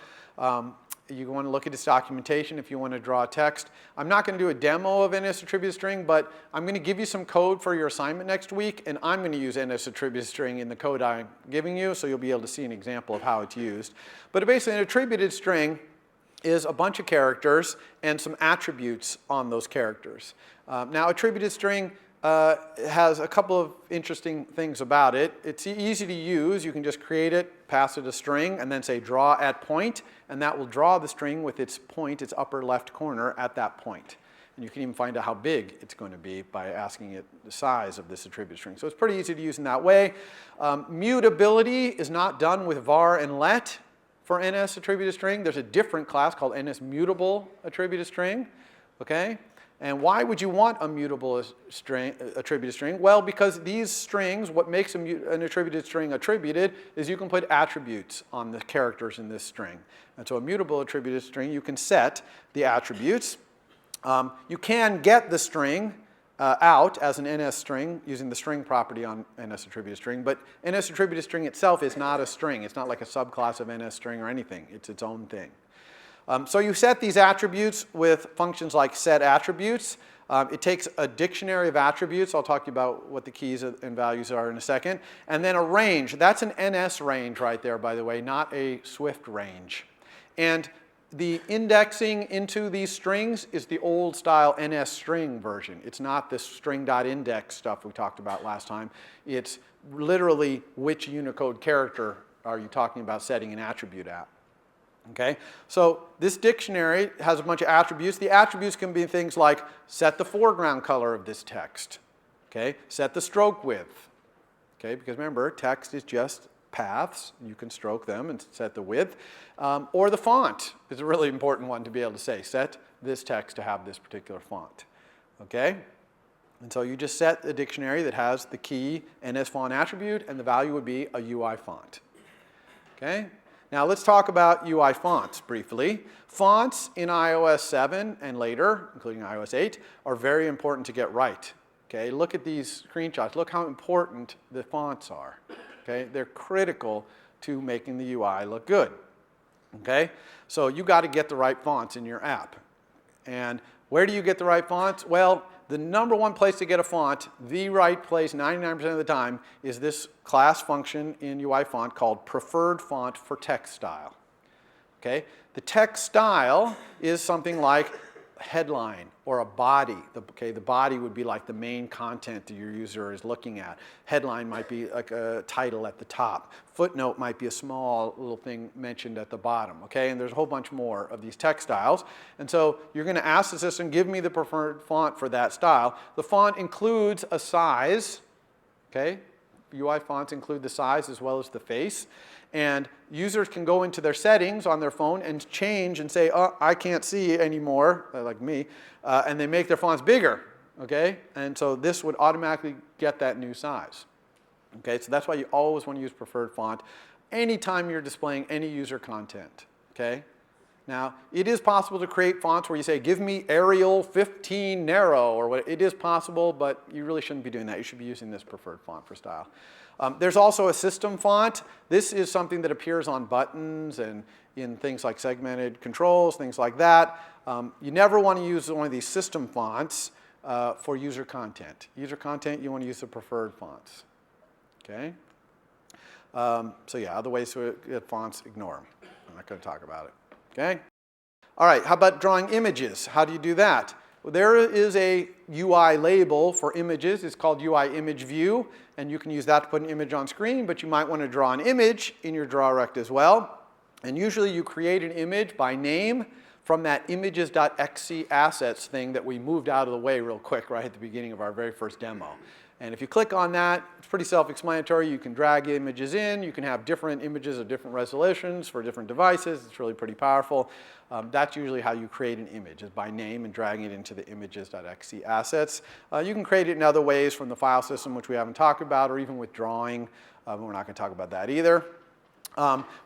You want to look at this documentation if you want to draw text. I'm not going to do a demo of NS attributed string, but I'm going to give you some code for your assignment next week, and I'm going to use NS attributed string in the code I'm giving you, so you'll be able to see an example of how it's used. But basically, an attributed string is a bunch of characters and some attributes on those characters. Now, attributed string has a couple of interesting things about it. It's easy to use. You can just create it, pass it a string, and then say draw at point, and that will draw the string with its point, its upper left corner at that point. And you can even find out how big it's going to be by asking it the size of this attributed string. So it's pretty easy to use in that way. Mutability is not done with var and let. For NS attributed string, there's a different class called NS mutable attributed string, okay? And why would you want a mutable string, attributed string? Well, because these strings, what makes an attributed string attributed is you can put attributes on the characters in this string. And so a mutable attributed string, you can set the attributes. You can get the string out as an NS string using the string property on NS attributed string, but NS attributed string itself is not a string. It's not like a subclass of NS string or anything. It's its own thing. So you set these attributes with functions like set attributes. It takes a dictionary of attributes. I'll talk to you about what the keys and values are in a second. And then a range. That's an NS range right there, by the way, not a Swift range. And the indexing into these strings is the old style NS string version. It's not this string.index stuff we talked about last time. It's literally which Unicode character are you talking about setting an attribute at? Okay, so this dictionary has a bunch of attributes. The attributes can be things like set the foreground color of this text. Okay, set the stroke width. Okay, because remember, text is just paths. You can stroke them and set the width. Or the font is a really important one to be able to say. Set this text to have this particular font. Okay, and so you just set a dictionary that has the key NSFont attribute, and the value would be a UI font. Okay. Now let's talk about UI fonts briefly. Fonts in iOS 7 and later, including iOS 8, are very important to get right. Okay, look at these screenshots. Look how important the fonts are. Okay, they're critical to making the UI look good. Okay, so you got to get the right fonts in your app. And where do you get the right fonts? Well, the number one place to get a font, the right place 99% of the time, is this class function in UI font called preferred font for text style. Okay? The text style is something like headline or a body. The body would be like the main content that your user is looking at. Headline might be like a title at the top. Footnote might be a small little thing mentioned at the bottom. Okay, and there's a whole bunch more of these text styles. And so you're going to ask the system, give me the preferred font for that style. The font includes a size. Okay, UI fonts include the size as well as the face. And users can go into their settings on their phone and change and say, oh, I can't see anymore, like me, and they make their fonts bigger, okay? And so this would automatically get that new size. Okay, so that's why you always want to use preferred font anytime you're displaying any user content, okay? Now, it is possible to create fonts where you say, give me Arial 15 narrow, or what. It is possible, but you really shouldn't be doing that. You should be using this preferred font for style. There's also a system font. This is something that appears on buttons and in things like segmented controls, things like that. You never want to use one of these system fonts for user content. User content, you want to use the preferred fonts. Okay? So yeah, other ways to get fonts, ignore them. I'm not going to talk about it. Okay? All right, how about drawing images? How do you do that? Well, there is a UI label for images. It's called UI image view, and you can use that to put an image on screen, but you might want to draw an image in your DrawRect as well. And usually you create an image by name from that images.xc assets thing that we moved out of the way real quick right at the beginning of our very first demo. And if you click on that, it's pretty self-explanatory. You can drag images in. You can have different images of different resolutions for different devices. It's really pretty powerful. That's usually how you create an image, is by name and dragging it into the images.xc assets. You can create it in other ways from the file system, which we haven't talked about, or even with drawing. We're not going to talk about that either.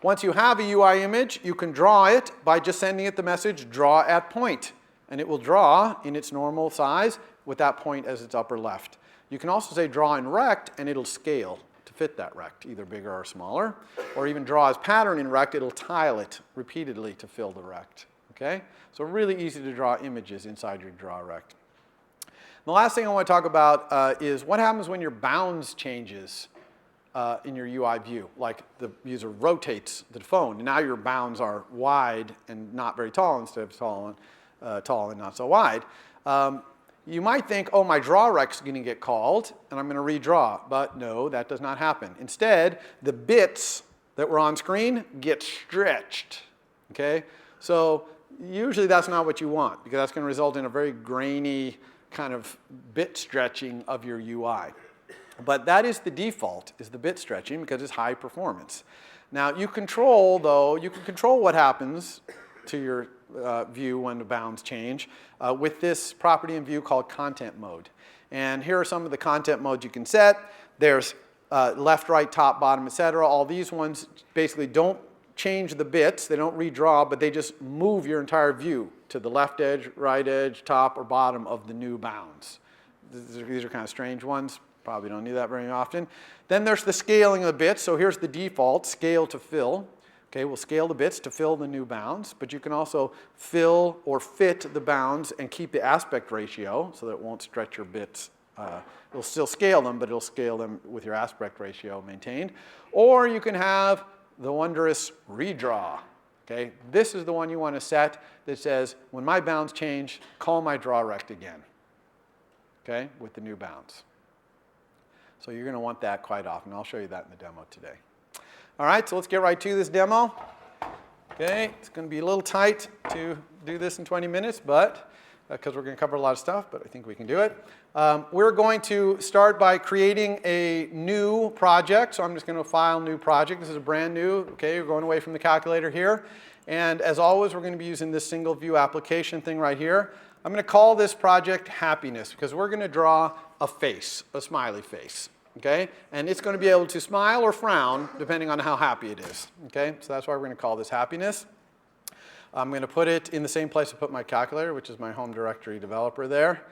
Once you have a UI image, you can draw it by just sending it the message, draw at point. And it will draw in its normal size with that point as its upper left. You can also say draw in rect, and it'll scale to fit that rect, either bigger or smaller. Or even draw as pattern in rect, it'll tile it repeatedly to fill the rect. Okay? So really easy to draw images inside your DrawRect. The last thing I want to talk about is what happens when your bounds changes in your UI view. Like the user rotates the phone, and now your bounds are wide and not very tall instead of tall and not so wide. You might think, oh, my DrawRect's going to get called, and I'm going to redraw. But no, that does not happen. Instead, the bits that were on screen get stretched. Okay? So usually that's not what you want, because that's going to result in a very grainy kind of bit stretching of your UI. But that is the default, is the bit stretching, because it's high performance. Now, you can control what happens to your view when the bounds change with this property in view called content mode. And here are some of the content modes you can set. There's left, right, top, bottom, etc. All these ones basically don't change the bits. They don't redraw, but they just move your entire view to the left edge, right edge, top, or bottom of the new bounds. These are kind of strange ones. Probably don't need that very often. Then there's the scaling of the bits. So here's the default, scale to fill. Okay, we'll scale the bits to fill the new bounds, but you can also fill or fit the bounds and keep the aspect ratio so that it won't stretch your bits. It'll still scale them, but it'll scale them with your aspect ratio maintained. Or you can have the wondrous redraw. Okay, this is the one you want to set that says, when my bounds change, call my DrawRect again. Okay, with the new bounds. So you're going to want that quite often. I'll show you that in the demo today. All right, so let's get right to this demo. Okay, it's going to be a little tight to do this in 20 minutes, but because we're going to cover a lot of stuff, but I think we can do it. We're going to start by creating a new project. So I'm just going to file new project. This is a brand new. Okay, we're going away from the calculator here. And as always, we're going to be using this single view application thing right here. I'm going to call this project happiness because we're going to draw a face, a smiley face. Okay, and it's going to be able to smile or frown depending on how happy it is. Okay, so that's why we're going to call this happiness. I'm going to put it in the same place I put my calculator, which is my home directory developer there.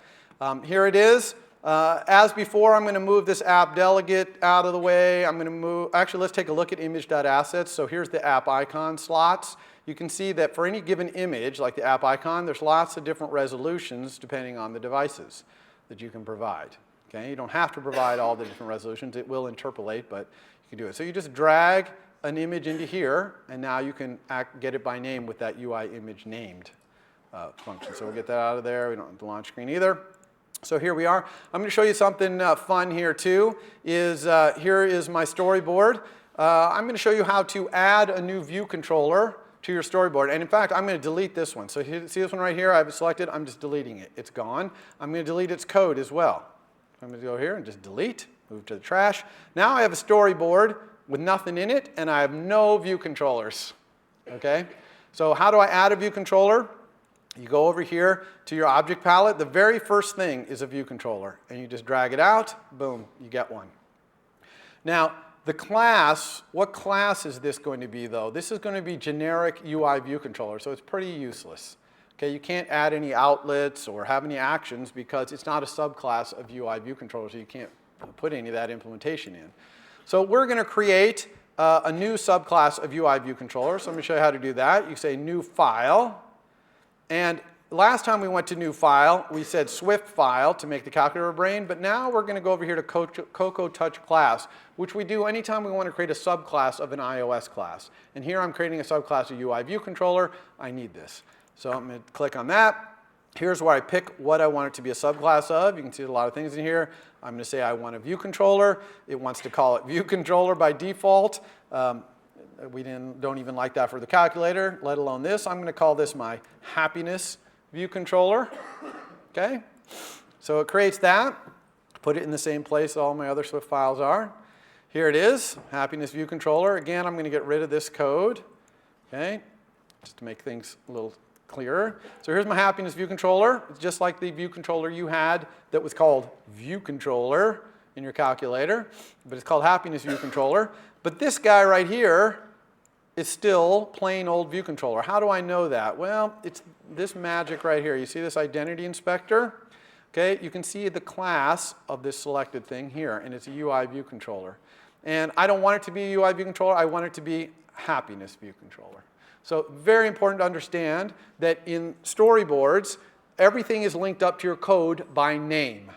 Here it is. As before, I'm going to move this app delegate out of the way. I'm going to move, actually, let's take a look at image.assets. So here's the app icon slots. You can see that for any given image, like the app icon, there's lots of different resolutions depending on the devices that you can provide. Okay? You don't have to provide all the different resolutions. It will interpolate, but you can do it. So you just drag an image into here, and now you can get it by name with that UI image named function. So we'll get that out of there. We don't have the launch screen either. So here we are. I'm going to show you something fun here too. Here is my storyboard. I'm going to show you how to add a new view controller to your storyboard. And in fact, I'm going to delete this one. So see this one right here? I have it selected. I'm just deleting it. It's gone. I'm going to delete its code as well. I'm going to go here and just delete, move to the trash. Now I have a storyboard with nothing in it, and I have no view controllers. Okay? So how do I add a view controller? You go over here to your object palette. The very first thing is a view controller, and you just drag it out. Boom, you get one. Now, the class, what class is this going to be, though? This is going to be generic UI view controller, so it's pretty useless. Okay, you can't add any outlets or have any actions because it's not a subclass of UI view controller, so you can't put any of that implementation in. So we're going to create a new subclass of UI view controller. So let me show you how to do that. You say new file. And last time we went to new file, we said Swift file to make the calculator brain. But now we're going to go over here to Cocoa Touch class, which we do anytime we want to create a subclass of an iOS class. And here I'm creating a subclass of UI view controller. I need this. So I'm going to click on that. Here's where I pick what I want it to be a subclass of. You can see a lot of things in here. I'm going to say I want a view controller. It wants to call it view controller by default. We don't even like that for the calculator, let alone this. I'm going to call this my happiness view controller. Okay? So it creates that. Put it in the same place all my other Swift files are. Here it is, happiness view controller. Again, I'm going to get rid of this code. Okay? Just to make things a little clearer. So here's my happiness view controller. It's just like the view controller you had that was called view controller in your calculator, but it's called happiness view controller. But this guy right here is still plain old view controller. How do I know that? Well, it's this magic right here. You see this identity inspector? Okay, you can see the class of this selected thing here, and it's a UI view controller. And I don't want it to be a UI view controller. I want it to be happiness view controller. So very important to understand that in storyboards, everything is linked up to your code by name,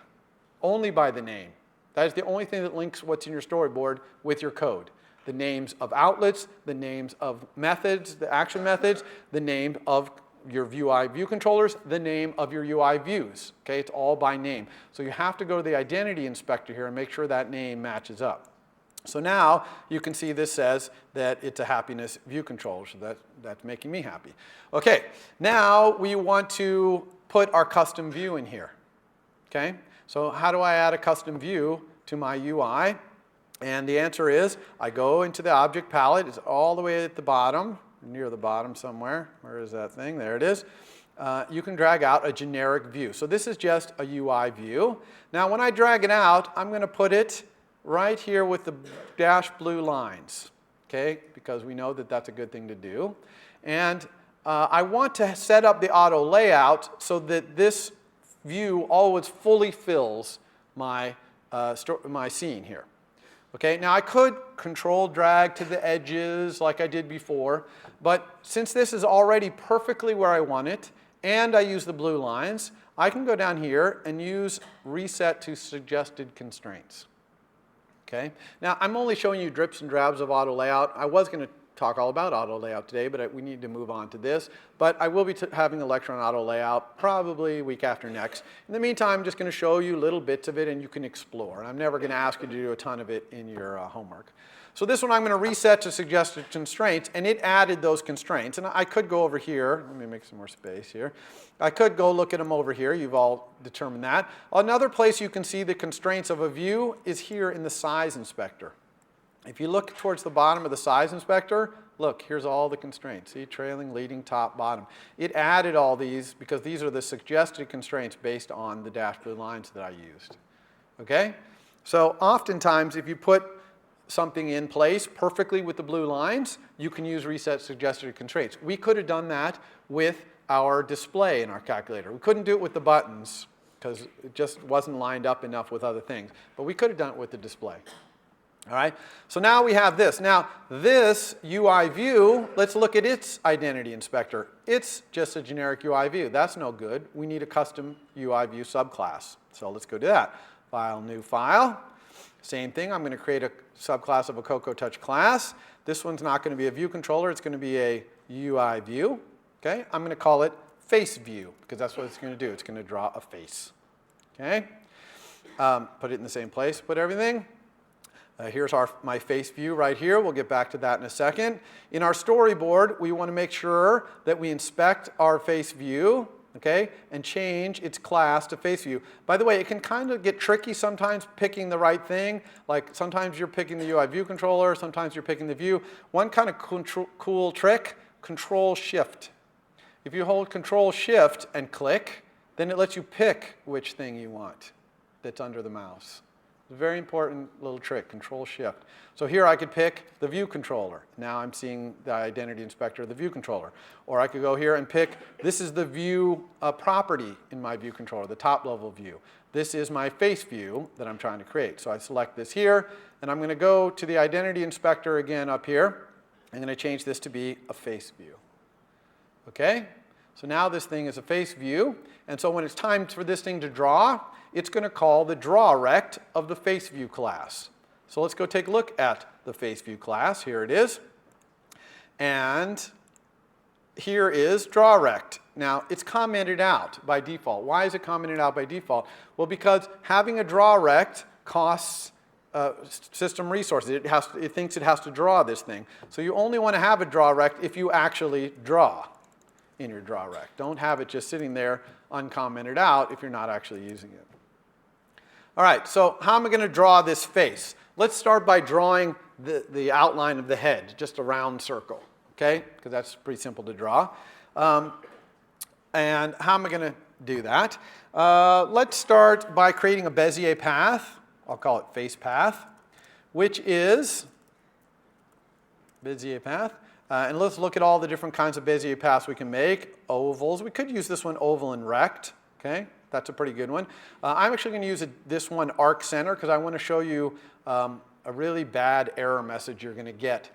only by the name. That is the only thing that links what's in your storyboard with your code. The names of outlets, the names of methods, the action methods, the name of your UI view controllers, the name of your UI views. Okay, it's all by name. So you have to go to the identity inspector here and make sure that name matches up. So now you can see this says that it's a happiness view controller, so that's making me happy. Okay, now we want to put our custom view in here. Okay, so how do I add a custom view to my UI? And the answer is I go into the object palette. It's all the way at the bottom, near the bottom somewhere. Where is that thing? There it is. You can drag out a generic view. So this is just a UI view. Now when I drag it out, I'm going to put it right here with the dashed blue lines, okay, because we know that that's a good thing to do. And I want to set up the auto layout so that this view always fully fills my, my scene here. Okay, now I could control drag to the edges like I did before, but since this is already perfectly where I want it, and I use the blue lines, I can go down here and use reset to suggested constraints. Okay. Now, I'm only showing you drips and drabs of auto layout. I was going to talk all about auto layout today, but we need to move on to this. But I will be having a lecture on auto layout probably week after next. In the meantime, I'm just going to show you little bits of it, and you can explore. And I'm never going to ask you to do a ton of it in your homework. So this one I'm going to reset to suggested constraints, and it added those constraints. And I could go over here. Let me make some more space here. I could go look at them over here. You've all determined that. Another place you can see the constraints of a view is here in the size inspector. If you look towards the bottom of the size inspector, look, here's all the constraints. See, trailing, leading, top, bottom. It added all these because these are the suggested constraints based on the dashed blue lines that I used. Okay? So oftentimes, if you put something in place perfectly with the blue lines, you can use reset suggested constraints. We could have done that with our display in our calculator. We couldn't do it with the buttons because it just wasn't lined up enough with other things. But we could have done it with the display. All right, so now we have this. Now, this UI view, let's look at its identity inspector. It's just a generic UI view. That's no good. We need a custom UI view subclass. So let's go do that. File, new file. Same thing. I'm going to create a subclass of a Cocoa Touch class. This one's not going to be a view controller. It's going to be a UI view. Okay, I'm going to call it face view because that's what it's going to do. It's going to draw a face. Okay, put it in the same place. Put everything. Here's my face view right here. We'll get back to that in a second. In our storyboard, we want to make sure that we inspect our face view, okay, and change its class to face view. By the way, it can kind of get tricky sometimes picking the right thing. Like sometimes you're picking the UI view controller, sometimes you're picking the view. One kind of cool trick, Control-Shift. If you hold Control-Shift and click, then it lets you pick which thing you want that's under the mouse. It's a very important little trick, Control-Shift. So here I could pick the view controller. Now I'm seeing the identity inspector of the view controller. Or I could go here and pick, this is the view property in my view controller, the top level view. This is my face view that I'm trying to create. So I select this here, and I'm going to go to the identity inspector again up here. I'm going to change this to be a face view. Okay? So now this thing is a face view. And so when it's time for this thing to draw, it's going to call the drawRect of the face view class. So let's go take a look at the face view class. Here it is. And here is drawRect. Now, it's commented out by default. Why is it commented out by default? Well, because having a drawRect costs system resources. It thinks it has to draw this thing. So you only want to have a drawRect if you actually draw in your drawRect. Don't have it just sitting there uncommented out if you're not actually using it. All right, so how am I going to draw this face? Let's start by drawing the outline of the head, just a round circle, okay? Because that's pretty simple to draw. And how am I going to do that? Let's start by creating a Bezier path. I'll call it face path, which is Bezier path. And let's look at all the different kinds of Bezier paths we can make. Ovals. We could use this one, oval and rect, okay? That's a pretty good one. I'm actually going to use this one, arc center, because I want to show you a really bad error message you're going to get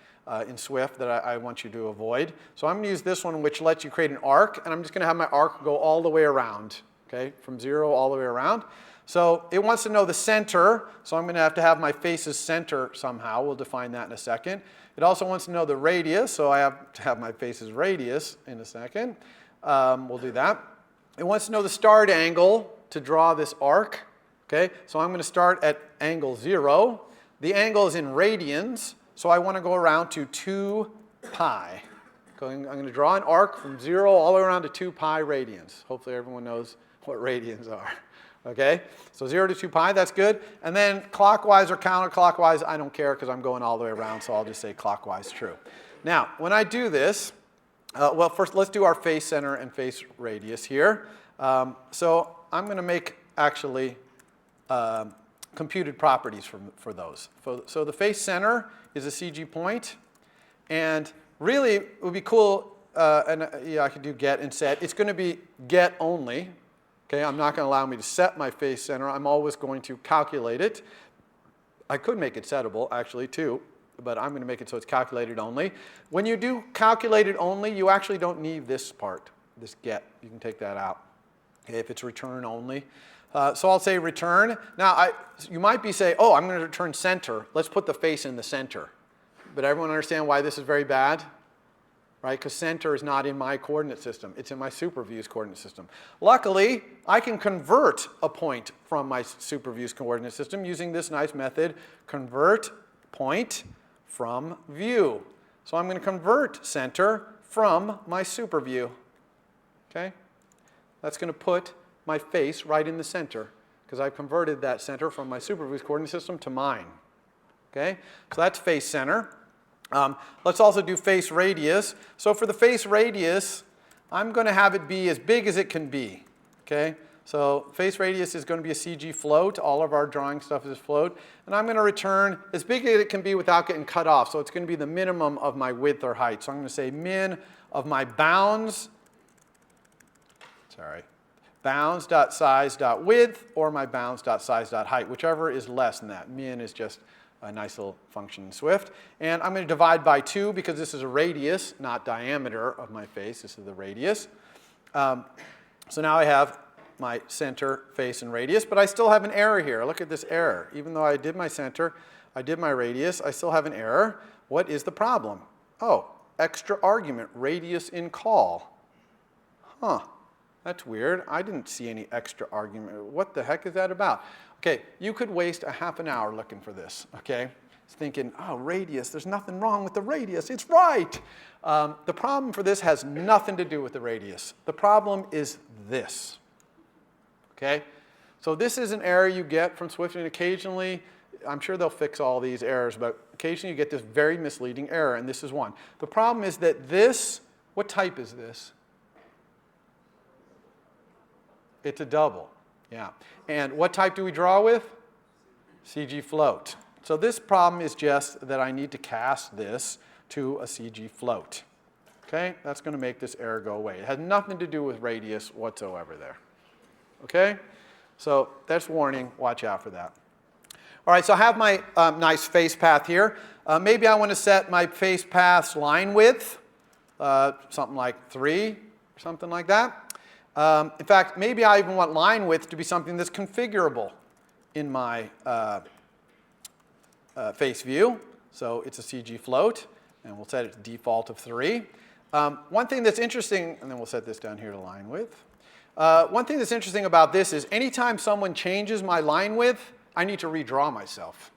in Swift that I want you to avoid. So I'm going to use this one, which lets you create an arc, and I'm just going to have my arc go all the way around, okay, from 0 all the way around. So it wants to know the center, so I'm going to have my face's center somehow. We'll define that in a second. It also wants to know the radius, so I have to have my face's radius in a second. We'll do that. It wants to know the start angle to draw this arc. Okay, so I'm going to start at angle 0. The angle is in radians, so I want to go around to 2 pi. I'm going to draw an arc from 0 all the way around to 2 pi radians. Hopefully everyone knows what radians are. Okay, so 0 to 2 pi, that's good. And then clockwise or counterclockwise, I don't care because I'm going all the way around, so I'll just say clockwise true. Now, when I do this, well, first let's do our face center and face radius here. So I'm going to make actually computed properties for those. So the face center is a CG point, and really it would be cool, and yeah, I could do get and set. It's going to be get only. Okay, I'm not going to allow me to set my face center. I'm always going to calculate it. I could make it settable, actually, too, but I'm going to make it so it's calculated only. When you do calculated only, you actually don't need this part, this get. You can take that out, okay, if it's return only. So I'll say return. Now, you might be saying, oh, I'm going to return center. Let's put the face in the center. But everyone understand why this is very bad? Right, because center is not in my coordinate system. It's in my SuperView's coordinate system. Luckily, I can convert a point from my SuperView's coordinate system using this nice method, convert point from view. So I'm going to convert center from my super view. Okay? That's going to put my face right in the center because I've converted that center from my super view's coordinate system to mine. Okay? So that's face center. Let's also do face radius. So for the face radius, I'm going to have it be as big as it can be. Okay? So face radius is going to be a CG float. All of our drawing stuff is float. And I'm going to return as big as it can be without getting cut off. So it's going to be the minimum of my width or height. So I'm going to say min of my bounds, bounds.size.width or my bounds.size.height, whichever is less than that. Min is just a nice little function in Swift. And I'm going to divide by 2 because this is a radius, not diameter of my face. This is the radius. So now I have my center, face, and radius, but I still have an error here. Look at this error. Even though I did my center, I did my radius, I still have an error. What is the problem? Oh, extra argument, radius in call. Huh, that's weird. I didn't see any extra argument. What the heck is that about? Okay, you could waste a half an hour looking for this, okay? Thinking, oh, radius, there's nothing wrong with the radius. It's right. The problem for this has nothing to do with the radius. The problem is this. Okay? So this is an error you get from Swift, and occasionally, I'm sure they'll fix all these errors, but occasionally you get this very misleading error, and this is one. The problem is that this, what type is this? It's a double, yeah. And what type do we draw with? CG float. So this problem is just that I need to cast this to a CG float. Okay? That's going to make this error go away. It has nothing to do with radius whatsoever there. Okay? So that's warning. Watch out for that. All right, so I have my nice face path here. Maybe I want to set my face path's line width, something like 3 or something like that. In fact, maybe I even want line width to be something that's configurable in my face view. So it's a CG float, and we'll set it to default of 3. One thing that's interesting, and then we'll set this down here to line width. One thing that's interesting about this is anytime someone changes my line width, I need to redraw myself,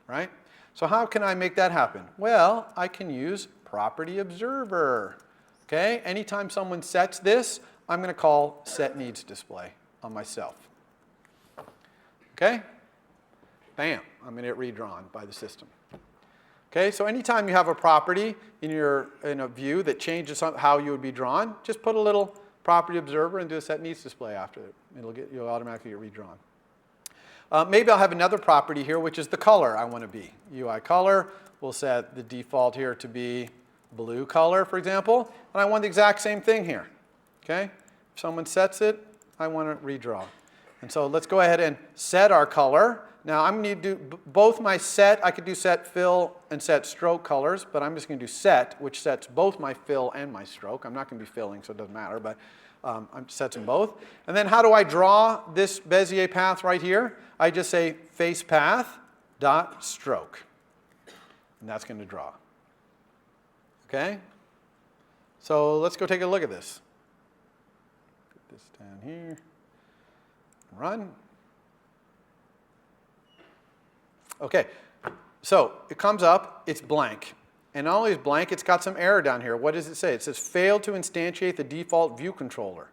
right? So how can I make that happen? Well, I can use property observer, okay? Anytime someone sets this, I'm going to call set needs display on myself, okay? Bam, I'm going to get redrawn by the system. Okay, so anytime you have a property in a view that changes how you would be drawn, just put a little property observer and do a set needs display after it. You'll automatically get redrawn. Maybe I'll have another property here, which is the color I want to be. UI color, we'll set the default here to be blue color, for example, and I want the exact same thing here. Okay, if someone sets it, I want to redraw. And so let's go ahead and set our color. Now I'm going to do both my set, I could do set fill and set stroke colors, but I'm just going to do set, which sets both my fill and my stroke. I'm not going to be filling, so it doesn't matter, but I'm sets them both. And then how do I draw this Bezier path right here? I just say face path dot stroke, and that's going to draw. Okay? So let's go take a look at this. Put this down here. Run. Okay, so it comes up, it's blank. And not only is blank, it's got some error down here. What does it say? It says failed to instantiate the default view controller.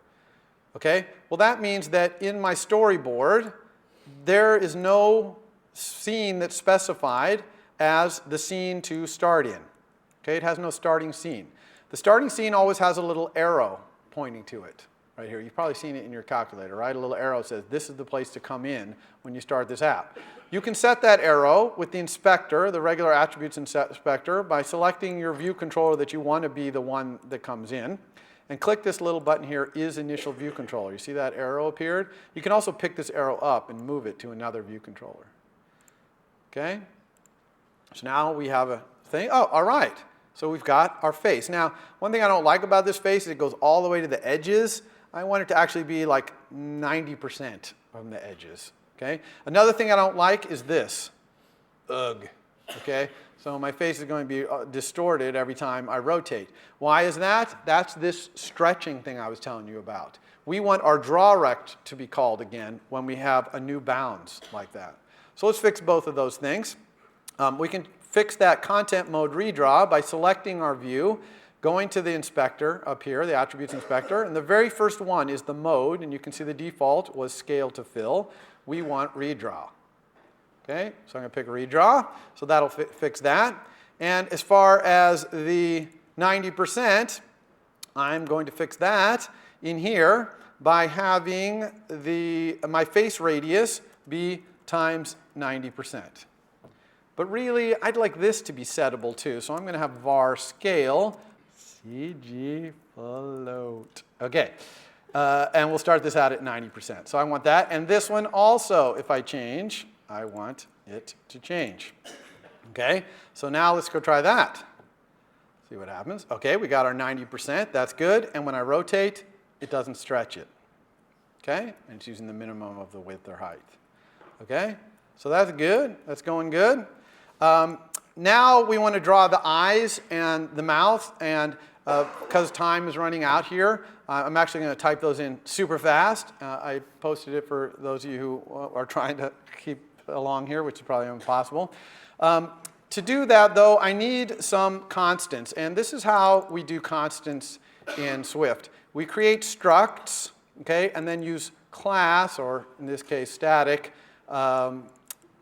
Okay, well that means that in my storyboard, there is no scene that's specified as the scene to start in. Okay, it has no starting scene. The starting scene always has a little arrow pointing to it. Right here, you've probably seen it in your calculator, right? A little arrow says this is the place to come in when you start this app. You can set that arrow with the inspector, the regular attributes inspector, by selecting your view controller that you want to be the one that comes in. And click this little button here, is initial view controller. You see that arrow appeared? You can also pick this arrow up and move it to another view controller. Okay? So now we have a thing. Oh, all right. So we've got our face. Now, one thing I don't like about this face is it goes all the way to the edges. I want it to actually be like 90% from the edges, okay? Another thing I don't like is this, ugh, okay? So my face is going to be distorted every time I rotate. Why is that? That's this stretching thing I was telling you about. We want our draw rect to be called again when we have a new bounds like that. So let's fix both of those things. We can fix that content mode redraw by selecting our view, going to the inspector up here, the attributes inspector, and the very first one is the mode, and you can see the default was scale to fill. We want redraw. Okay, so I'm going to pick redraw, so that'll fix that. And as far as the 90%, I'm going to fix that in here by having my face radius be times 90%. But really, I'd like this to be settable too, so I'm going to have var scale CG float. Okay, and we'll start this out at 90%. So I want that, and this one also, if I change, I want it to change. Okay, so now let's go try that. See what happens. Okay, we got our 90%. That's good. And when I rotate, it doesn't stretch it. Okay, and it's using the minimum of the width or height. Okay, so that's good. That's going good. Now we want to draw the eyes and the mouth, and because time is running out here, I'm actually going to type those in super fast. I posted it for those of you who are trying to keep along here, which is probably impossible. To do that, though, I need some constants, and this is how we do constants in Swift. We create structs, okay, and then use class, or in this case static,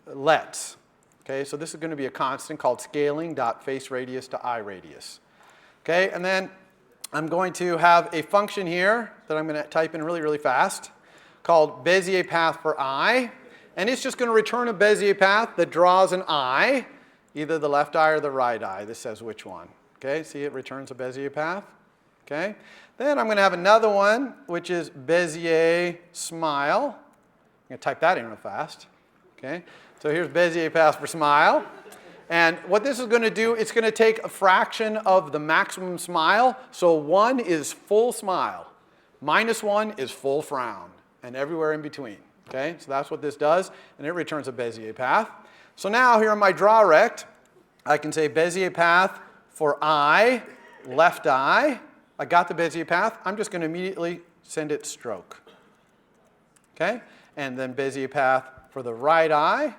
lets. Okay, so this is going to be a constant called scaling.faceRadius to iRadius. Okay, and then I'm going to have a function here that I'm going to type in really, really fast called Bezier path for eye. And it's just going to return a Bezier path that draws an eye, either the left eye or the right eye. This says which one. Okay, see it returns a Bezier path. Okay, then I'm going to have another one, which is Bezier smile. I'm going to type that in real fast. Okay, so here's Bezier path for smile. And what this is going to do, it's going to take a fraction of the maximum smile. So 1 is full smile. -1 is full frown. And everywhere in between. Okay, so that's what this does. And it returns a Bezier path. So now here in my draw rect, I can say Bezier path for eye, left eye. I got the Bezier path. I'm just going to immediately send it stroke. Okay, and then Bezier path for the right eye.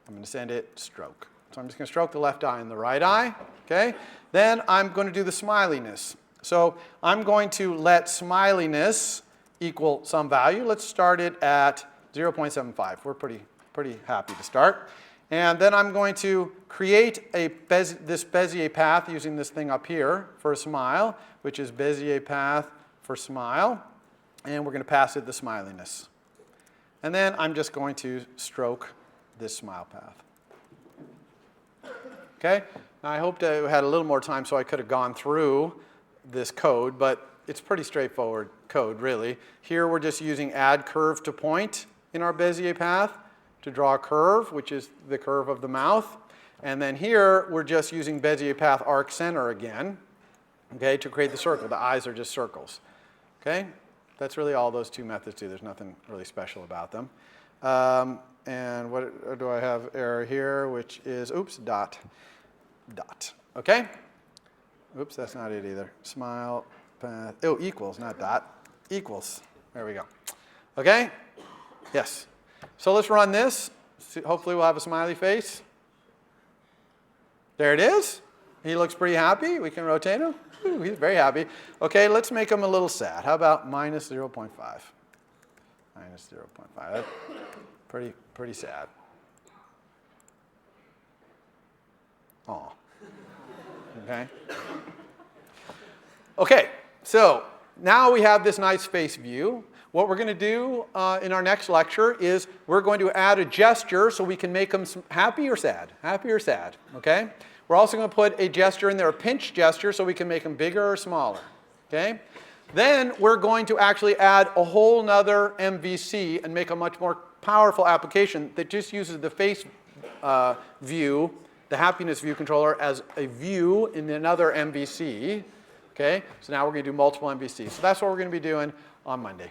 I'm going to send it stroke. So I'm just going to stroke the left eye and the right eye. Okay, then I'm going to do the smiliness. So I'm going to let smiliness equal some value. Let's start it at 0.75. We're pretty happy to start. And then I'm going to create this Bezier path using this thing up here for a smile, which is Bezier path for smile. And we're going to pass it the smiliness. And then I'm just going to stroke this smile path. Okay? Now I hoped I had a little more time so I could have gone through this code, but it's pretty straightforward code, really. Here we're just using add curve to point in our Bezier path to draw a curve, which is the curve of the mouth. And then here we're just using Bezier path arc center again, okay, to create the circle. The eyes are just circles. Okay? That's really all those two methods do. There's nothing really special about them. And what do I have error here, which is, oops, dot. Okay? Oops, that's not it either. Smile path, oh, equals, not dot. Equals. There we go. Okay? Yes. So let's run this. Hopefully we'll have a smiley face. There it is. He looks pretty happy. We can rotate him. Ooh, he's very happy. Okay, let's make him a little sad. How about minus 0.5? Minus 0.5. That's pretty sad. Aw. Okay. Okay, so now we have this nice face view. What we're going to do in our next lecture is we're going to add a gesture so we can make them happy or sad. Happy or sad, okay? We're also going to put a gesture in there, a pinch gesture, so we can make them bigger or smaller, okay? Then we're going to actually add a whole nother MVC and make a much more powerful application that just uses the face view, the happiness view controller, as a view in another MVC, okay? So now we're going to do multiple MVCs. So that's what we're going to be doing on Monday.